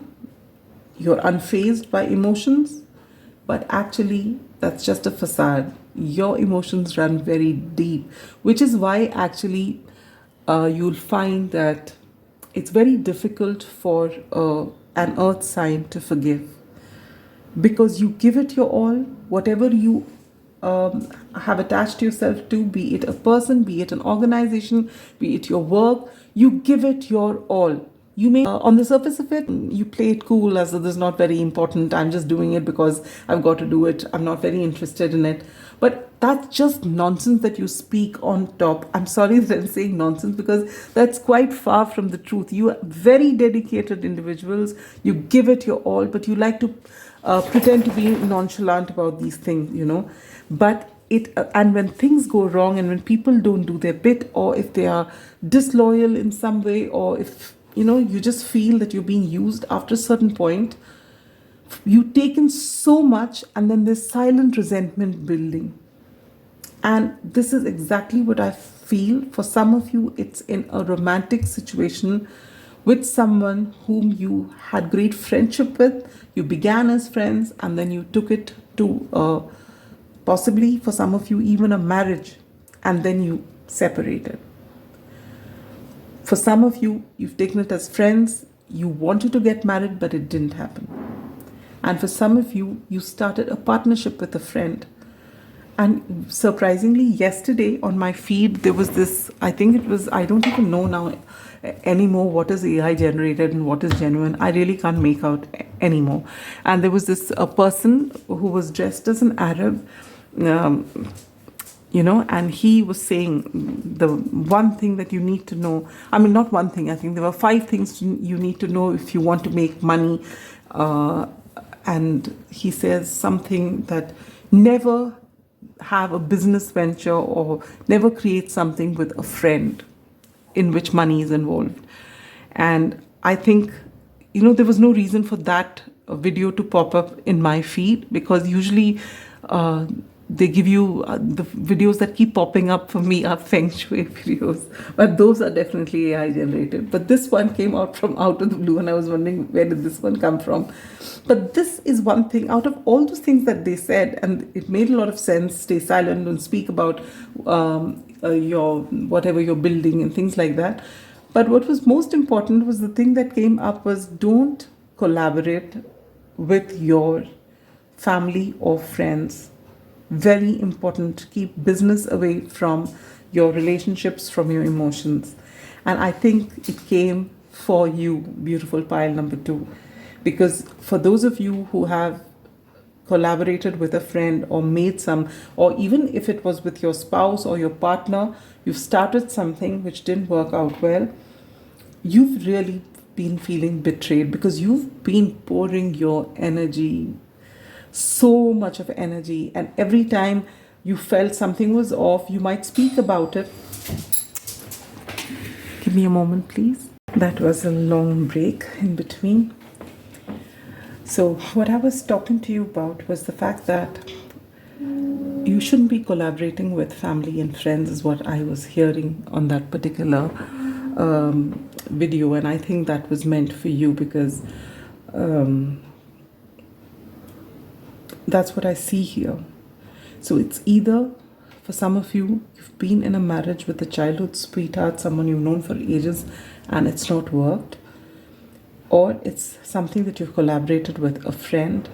you're unfazed by emotions, but actually that's just a facade. Your emotions run very deep, which is why actually you'll find that it's very difficult for an earth sign to forgive, because you give it your all. Whatever you have attached yourself to, be it a person, be it an organization, be it your work, you give it your all. You may, on the surface of it, you play it cool as though this is not very important. I'm just doing it because I've got to do it. I'm not very interested in it. But that's just nonsense that you speak on top. I'm sorry that I'm saying nonsense, because that's quite far from the truth. You are very dedicated individuals. You give it your all, but you like to pretend to be nonchalant about these things, But and when things go wrong, and when people don't do their bit, or if they are disloyal in some way, or if you just feel that you're being used, after a certain point you've taken so much, and then there's silent resentment building. And this is exactly what I feel. For some of you, it's in a romantic situation with someone whom you had great friendship with. You began as friends, and then you took it to possibly, for some of you, even a marriage, and then you separated. For some of you, you've taken it as friends, you wanted to get married, but it didn't happen. And for some of you, you started a partnership with a friend. And surprisingly, yesterday on my feed, there was this, I don't even know now anymore what is AI generated and what is genuine. I really can't make out anymore. And there was this a person who was dressed as an Arab, and he was saying the one thing that you need to know. I mean, not one thing. I think there were 5 things you need to know if you want to make money. And he says something that never have a business venture or never create something with a friend in which money is involved. And I think, there was no reason for that video to pop up in my feed, because usually they give you the videos that keep popping up for me are feng shui videos, but those are definitely AI generated. But this one came out of the blue, and I was wondering, where did this one come from? But this is one thing out of all those things that they said, and it made a lot of sense. Stay silent, don't speak about your whatever you're building and things like that. But what was most important was the thing that came up was, don't collaborate with your family or friends. Very important. Keep business away from your relationships, from your emotions. And I think it came for you, beautiful pile number 2. Because for those of you who have collaborated with a friend or made some, or even if it was with your spouse or your partner, you've started something which didn't work out well, you've really been feeling betrayed because you've been pouring your energy, so much of energy, and every time you felt something was off, you might speak about it. Give me a moment, please. That was a long break in between. So, what I was talking to you about was the fact that you shouldn't be collaborating with family and friends, is what I was hearing on that particular video, and I think that was meant for you because that's what I see here. So it's either, for some of you, you've been in a marriage with a childhood sweetheart, someone you've known for ages, and it's not worked, or it's something that you've collaborated with a friend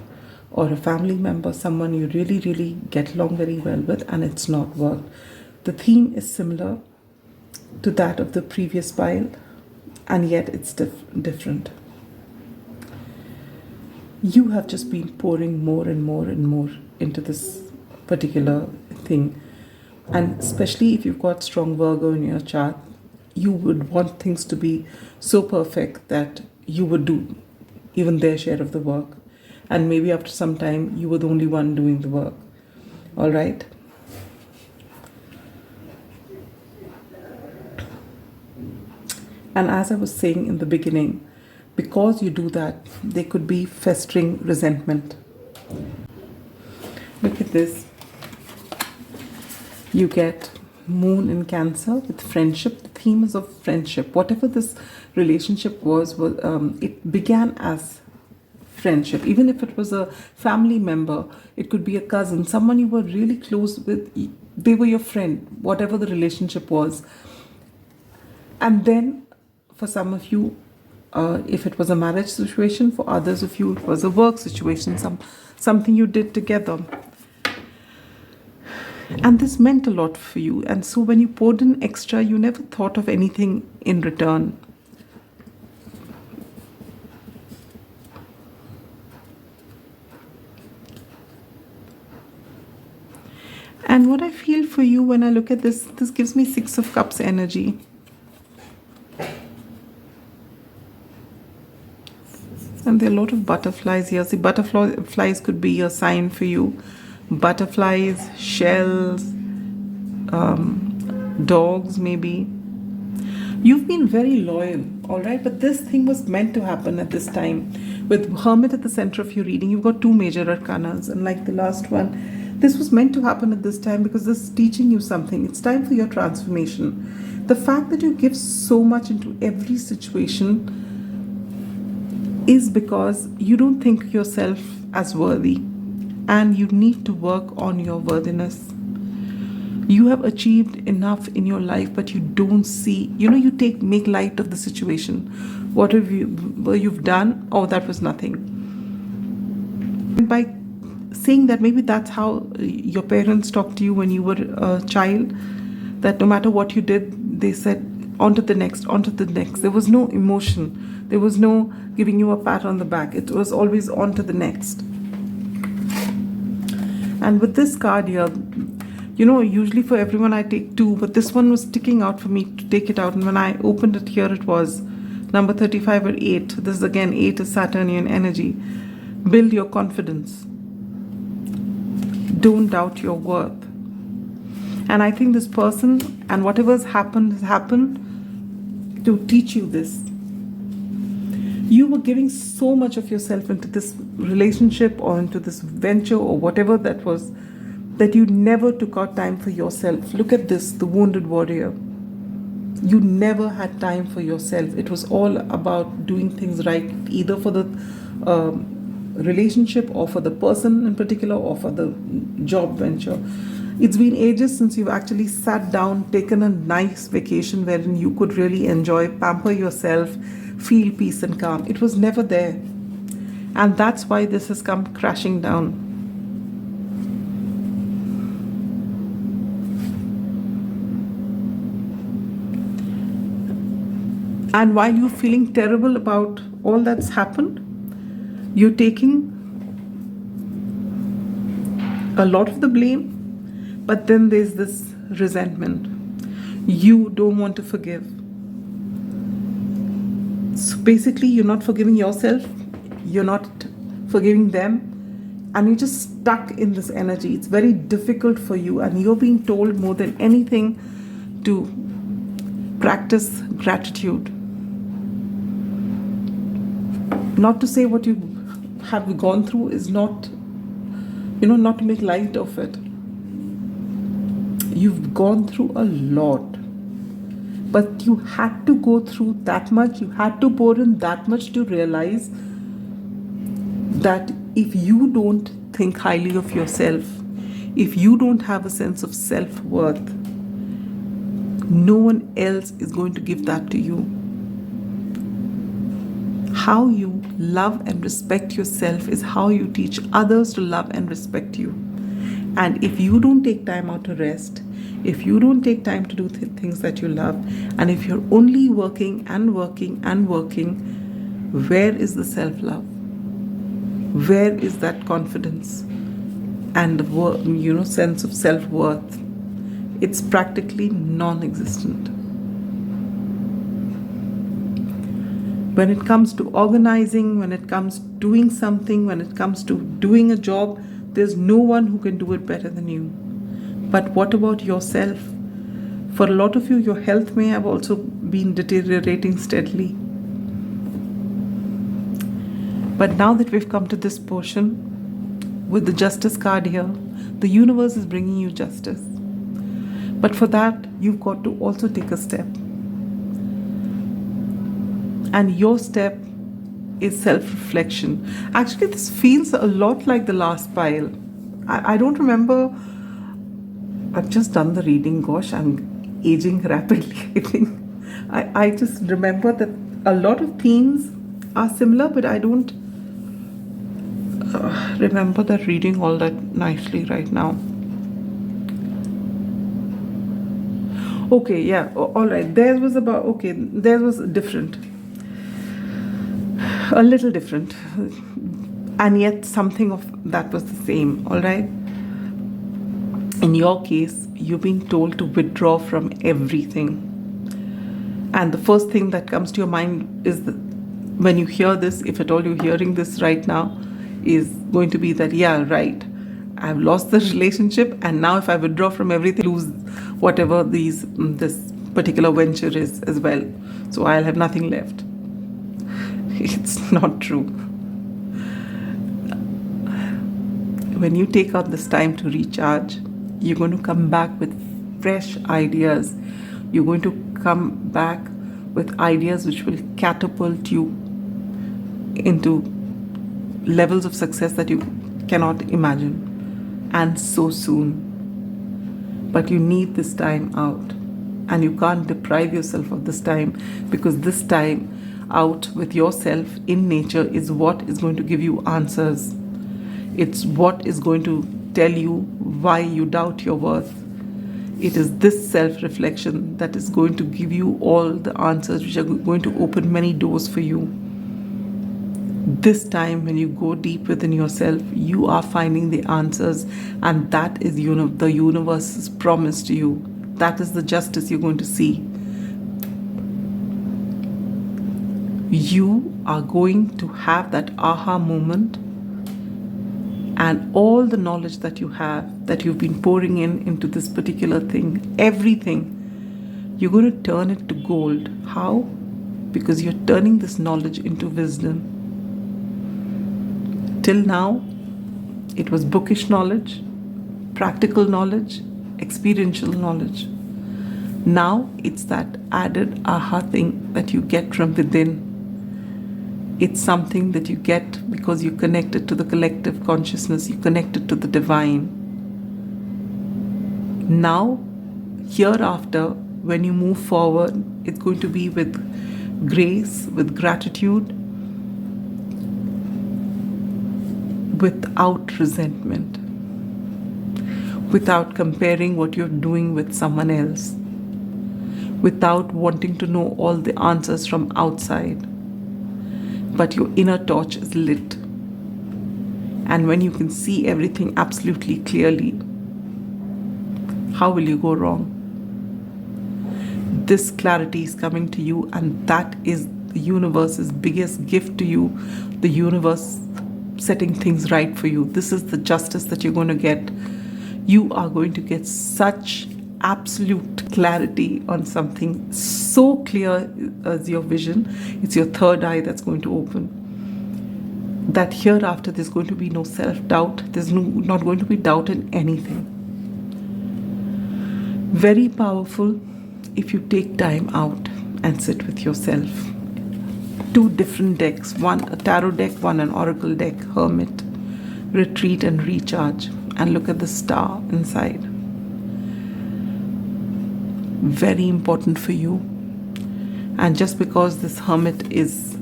or a family member, someone you really, really get along very well with, and it's not worked. The theme is similar to that of the previous pile, and yet it's different. You have just been pouring more and more and more into this particular thing. And especially if you've got strong Virgo in your chart, you would want things to be so perfect that you would do even their share of the work. And maybe after some time, you were the only one doing the work. All right? And as I was saying in the beginning, because you do that, there could be festering resentment. Look at this. You get Moon in Cancer with friendship. The theme is of friendship. Whatever this relationship was it began as friendship. Even if it was a family member, it could be a cousin, someone you were really close with. They were your friend, whatever the relationship was. And then for some of you, if it was a marriage situation, for others of you it was a work situation, something you did together. And this meant a lot for you. And so when you poured in extra, you never thought of anything in return. And what I feel for you when I look at this gives me 6 of Cups energy. And there are a lot of butterflies here. See, butterflies could be a sign for you. Butterflies, shells, dogs maybe. You've been very loyal, all right? But this thing was meant to happen at this time. With Hermit at the center of your reading, you've got 2 major arcanas. And like the last one, this was meant to happen at this time because this is teaching you something. It's time for your transformation. The fact that you give so much into every situation is because you don't think yourself as worthy. And you need to work on your worthiness. You have achieved enough in your life, but you don't see, you make light of the situation. What have you've done? Oh, that was nothing. And by saying that, maybe that's how your parents talked to you when you were a child, that no matter what you did, they said, on to the next, on to the next. There was no emotion. There was no giving you a pat on the back. It was always on to the next. And with this card here, usually for everyone I take 2, but this one was sticking out for me to take it out. And when I opened it here, it was number 35 or 8. This is again 8 is Saturnian energy. Build your confidence. Don't doubt your worth. And I think this person and whatever's happened has happened to teach you this. You were giving so much of yourself into this relationship or into this venture or whatever that was, that you never took out time for yourself. Look at this, the wounded warrior. You never had time for yourself. It was all about doing things right, either for the relationship or for the person in particular or for the job venture. It's been ages since you've actually sat down, taken a nice vacation wherein you could really enjoy, pamper yourself, feel peace and calm. It was never there. And that's why this has come crashing down. And while you're feeling terrible about all that's happened, you're taking a lot of the blame, but then there's this resentment. You don't want to forgive. So basically, you're not forgiving yourself, you're not forgiving them, and you're just stuck in this energy. It's very difficult for you, and you're being told more than anything to practice gratitude. Not to say what you have gone through is not, not to make light of it. You've gone through a lot. But you had to go through that much, you had to pour in that much to realize that if you don't think highly of yourself, if you don't have a sense of self-worth, no one else is going to give that to you. How you love and respect yourself is how you teach others to love and respect you. And if you don't take time out to rest, if you don't take time to do things that you love, and if you're only working and working and working, where is the self-love? Where is that confidence and the sense of self-worth? It's practically non-existent. When it comes to organizing, when it comes to doing something, when it comes to doing a job, there's no one who can do it better than you. But what about yourself? For a lot of you, your health may have also been deteriorating steadily. But now that we've come to this portion, with the justice card here, the universe is bringing you justice. But for that, you've got to also take a step. And your step is self-reflection. Actually, this feels a lot like the last pile. I don't remember. I've just done the reading. Gosh, I'm aging rapidly, I think. I just remember that a lot of themes are similar, but I don't remember that reading all that nicely right now. Okay, yeah, all right. There was different. A little different. And yet something of that was the same, all right? In your case, you've been told to withdraw from everything. And the first thing that comes to your mind is that when you hear this, if at all you're hearing this right now, is going to be that, yeah, right, I've lost the relationship, and now if I withdraw from everything, lose whatever this particular venture is as well. So I'll have nothing left. It's not true. When you take out this time to recharge, you're going to come back with fresh ideas. You're going to come back with ideas which will catapult you into levels of success that you cannot imagine, and so soon. But you need this time out, and you can't deprive yourself of this time, because this time out with yourself in nature is what is going to give you answers. It's what is going to tell you why you doubt your worth. It is this self-reflection that is going to give you all the answers which are going to open many doors for you. This time, when you go deep within yourself, you are finding the answers, and that is the universe's promise to you. That is the justice you're going to see. You are going to have that aha moment, and all the knowledge that you have, that you've been pouring into this particular thing, everything, you're going to turn it to gold. How? Because you're turning this knowledge into wisdom. Till now, it was bookish knowledge, practical knowledge, experiential knowledge. Now, it's that added aha thing that you get from within. It's something that you get because you're connected to the collective consciousness, you're connected to the divine. Now, hereafter, when you move forward, it's going to be with grace, with gratitude, without resentment, without comparing what you're doing with someone else, without wanting to know all the answers from outside. But your inner torch is lit. And when you can see everything absolutely clearly, how will you go wrong? This clarity is coming to you, and that is the universe's biggest gift to you. The universe setting things right for you. This is the justice that you're going to get. You are going to get such absolute clarity on something so clear as your vision. It's your third eye that's going to open. That hereafter there's going to be no self-doubt. There's not going to be doubt in anything. Very powerful if you take time out and sit with yourself. 2 different decks, one a tarot deck, one an oracle deck, hermit. Retreat and recharge, and look at the star inside. Very important for you. And just because this hermit is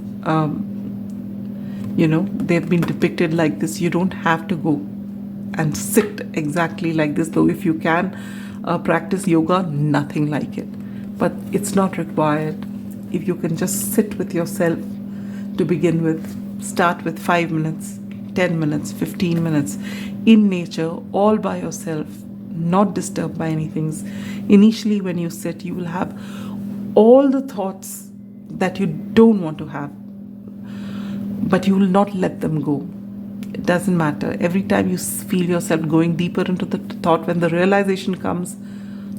they've been depicted like this, you don't have to go and sit exactly like this, though if you can practice yoga, nothing like it, but it's not required. If you can just sit with yourself to begin with, start with 5 minutes, 10 minutes, 15 minutes in nature, all by yourself, not disturbed by anything. Initially when you sit, you will have all the thoughts that you don't want to have, but you will not let them go. It doesn't matter. Every time you feel yourself going deeper into the thought, when the realization comes,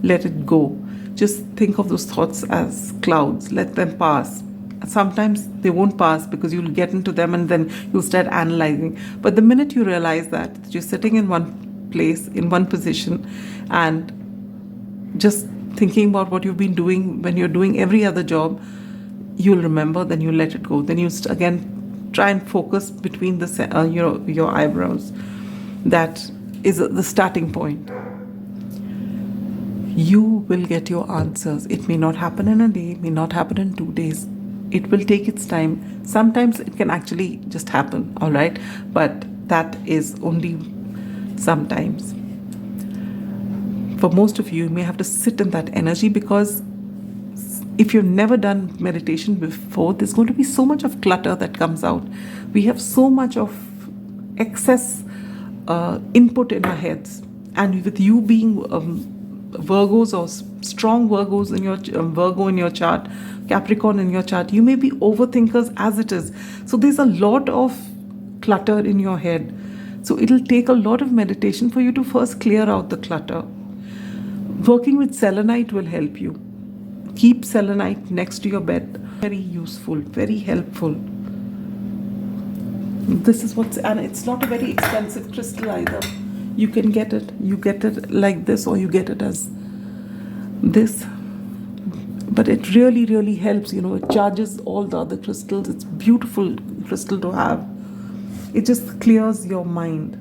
let it go. Just think of those thoughts as clouds. Let them pass. Sometimes they won't pass because you'll get into them and then you'll start analyzing. But the minute you realize that you're sitting in one place, in one position, and just thinking about what you've been doing when you're doing every other job, you'll remember, then you let it go. Then you again try and focus between your eyebrows. That is the starting point. You will get your answers. It may not happen in a day, may not happen in 2 days. It will take its time. Sometimes it can actually just happen, all right? But that is only sometimes. For most of you, you may have to sit in that energy, because if you've never done meditation before, there's going to be so much of clutter that comes out. We have so much of excess input in our heads. And with you being Virgos or strong Virgos in your Virgo in your chart, Capricorn in your chart, you may be overthinkers as it is. So there's a lot of clutter in your head. So it'll take a lot of meditation for you to first clear out the clutter. Working with selenite will help you. Keep selenite next to your bed. Very useful, very helpful. This is and it's not a very expensive crystal either. You can get it. You get it like this, or you get it as this. But it really, really helps. It charges all the other crystals. It's beautiful crystal to have. It just clears your mind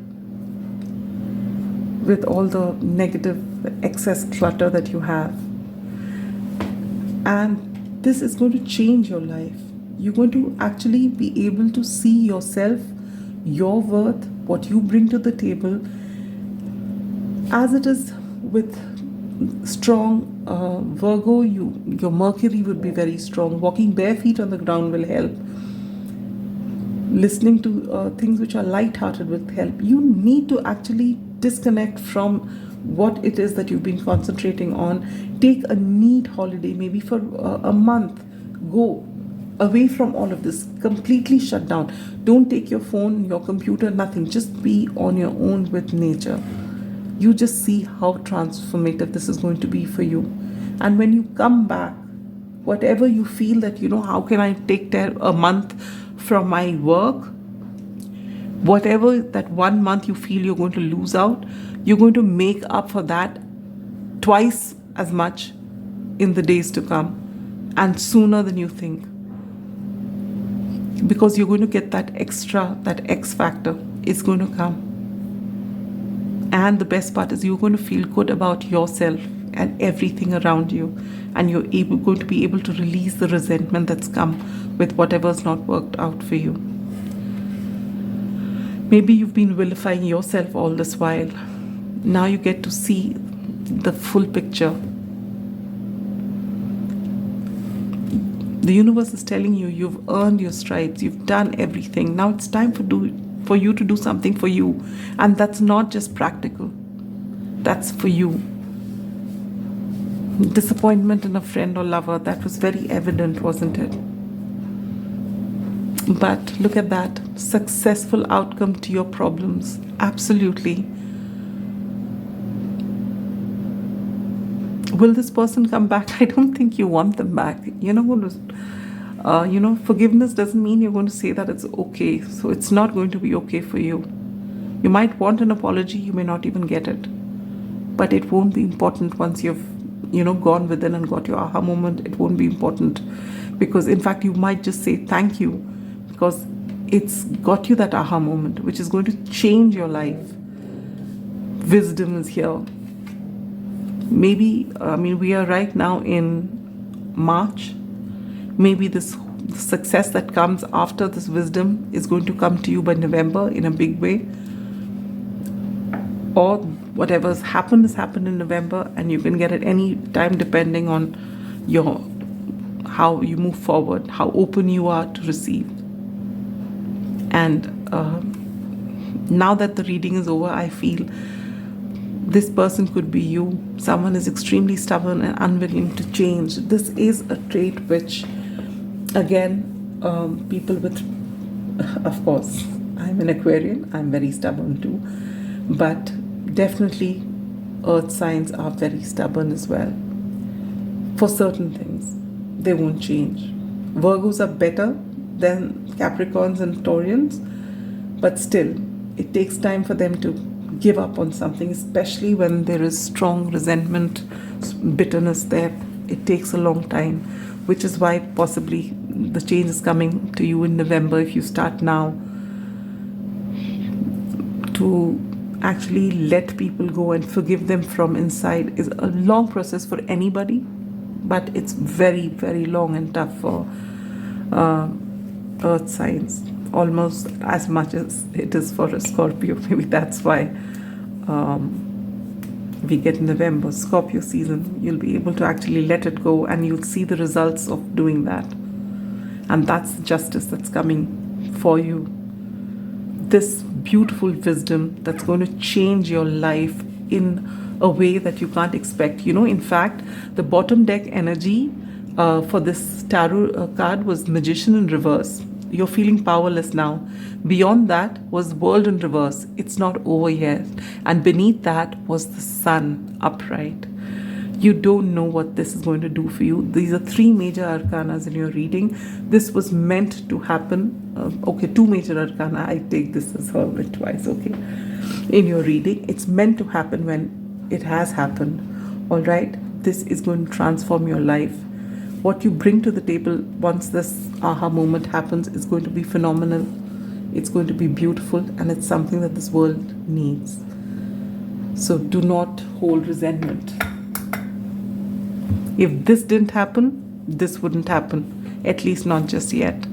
with all the negative, excess clutter that you have. And this is going to change your life. You're going to actually be able to see yourself, your worth, what you bring to the table. As it is with strong Virgo, your Mercury would be very strong. Walking bare feet on the ground will help. Listening to things which are light-hearted will help. You need to actually disconnect from what it is that you've been concentrating on. Take a neat holiday, maybe for a month. Go away from all of this. Completely shut down. Don't take your phone, your computer, nothing. Just be on your own with nature. You just see how transformative this is going to be for you. And when you come back, whatever you feel that, how can I take a month from my work? Whatever that 1 month you feel you're going to lose out, you're going to make up for that twice as much in the days to come, and sooner than you think. Because you're going to get that extra, that X factor is going to come. And the best part is you're going to feel good about yourself and everything around you. And you're going to be able to release the resentment that's come with whatever's not worked out for you. Maybe you've been vilifying yourself all this while. Now you get to see the full picture. The universe is telling you you've earned your stripes, you've done everything. Now it's time for you to do something for you. And that's not just practical, that's for you. Disappointment in a friend or lover, that was very evident, wasn't it? But look at that, successful outcome to your problems. Absolutely. Will this person come back? I don't think you want them back. You're not going to, forgiveness doesn't mean you're going to say that it's okay. So it's not going to be okay for you. You might want an apology, you may not even get it. But it won't be important once you've, gone within and got your aha moment. It won't be important. Because in fact, you might just say thank you, because it's got you that aha moment, which is going to change your life. Wisdom is here. Maybe, we are right now in March. Maybe this success that comes after this wisdom is going to come to you by November in a big way. Or whatever's happened has happened in November, and you can get it any time depending on how you move forward, how open you are to receive. And now that the reading is over, I feel this person could be you. Someone is extremely stubborn and unwilling to change. This is a trait which, again, people with, of course, I'm an Aquarian, I'm very stubborn too, but definitely earth signs are very stubborn as well. For certain things, they won't change. Virgos are better than Capricorns and Taurians, but still, it takes time for them to give up on something, especially when there is strong resentment, bitterness there. It takes a long time, which is why possibly the change is coming to you in November. If you start now to actually let people go and forgive them from inside, is a long process for anybody, but it's very, very long and tough for earth signs, almost as much as it is for a Scorpio. Maybe that's why we get November, Scorpio season. You'll be able to actually let it go, and you'll see the results of doing that. And that's the justice that's coming for you. This beautiful wisdom that's going to change your life in a way that you can't expect. In fact, the bottom deck energy for this tarot card was Magician in reverse. You're feeling powerless now. Beyond that was World in reverse. It's not over yet. And beneath that was the Sun upright. You don't know what this is going to do for you. These are 3 major arcanas in your reading. This was meant to happen. 2 major arcana. I take this as Hermit twice, okay. In your reading, it's meant to happen when it has happened. All right? This is going to transform your life. What you bring to the table once this aha moment happens is going to be phenomenal. It's going to be beautiful, and it's something that this world needs. So do not hold resentment. If this didn't happen, this wouldn't happen. At least not just yet.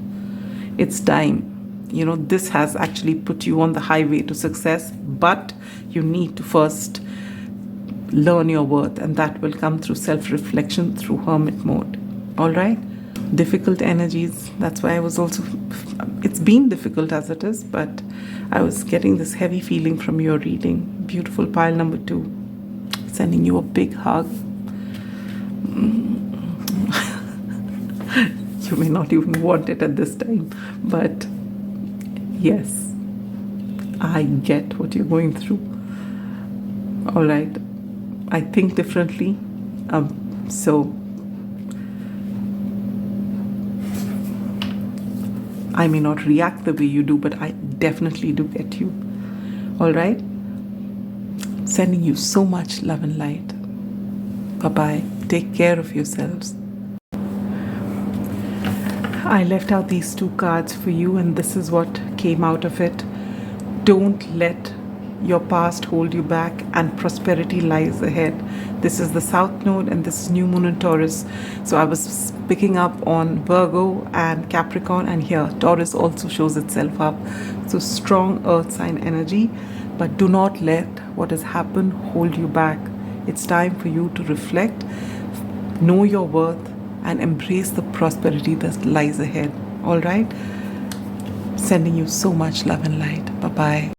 It's time. This has actually put you on the highway to success, but you need to first learn your worth, and that will come through self-reflection, through hermit mode. All right? Difficult energies. That's why I was also, it's been difficult as it is, but I was getting this heavy feeling from your reading. Beautiful pile number 2. Sending you a big hug. You may not even want it at this time, but yes, I get what you're going through. All right? I think differently. So I may not react the way you do, but I definitely do get you. All right? Sending you so much love and light. Bye-bye. Take care of yourselves. I left out these 2 cards for you, and this is what came out of it. Don't let your past hold you back, and prosperity lies ahead. This is the South Node, and this is New Moon in Taurus. So I was picking up on Virgo and Capricorn, and here Taurus also shows itself up. So strong earth sign energy, but do not let what has happened hold you back. It's time for you to reflect, know your worth, and embrace the prosperity that lies ahead. All right? Sending you so much love and light. Bye bye.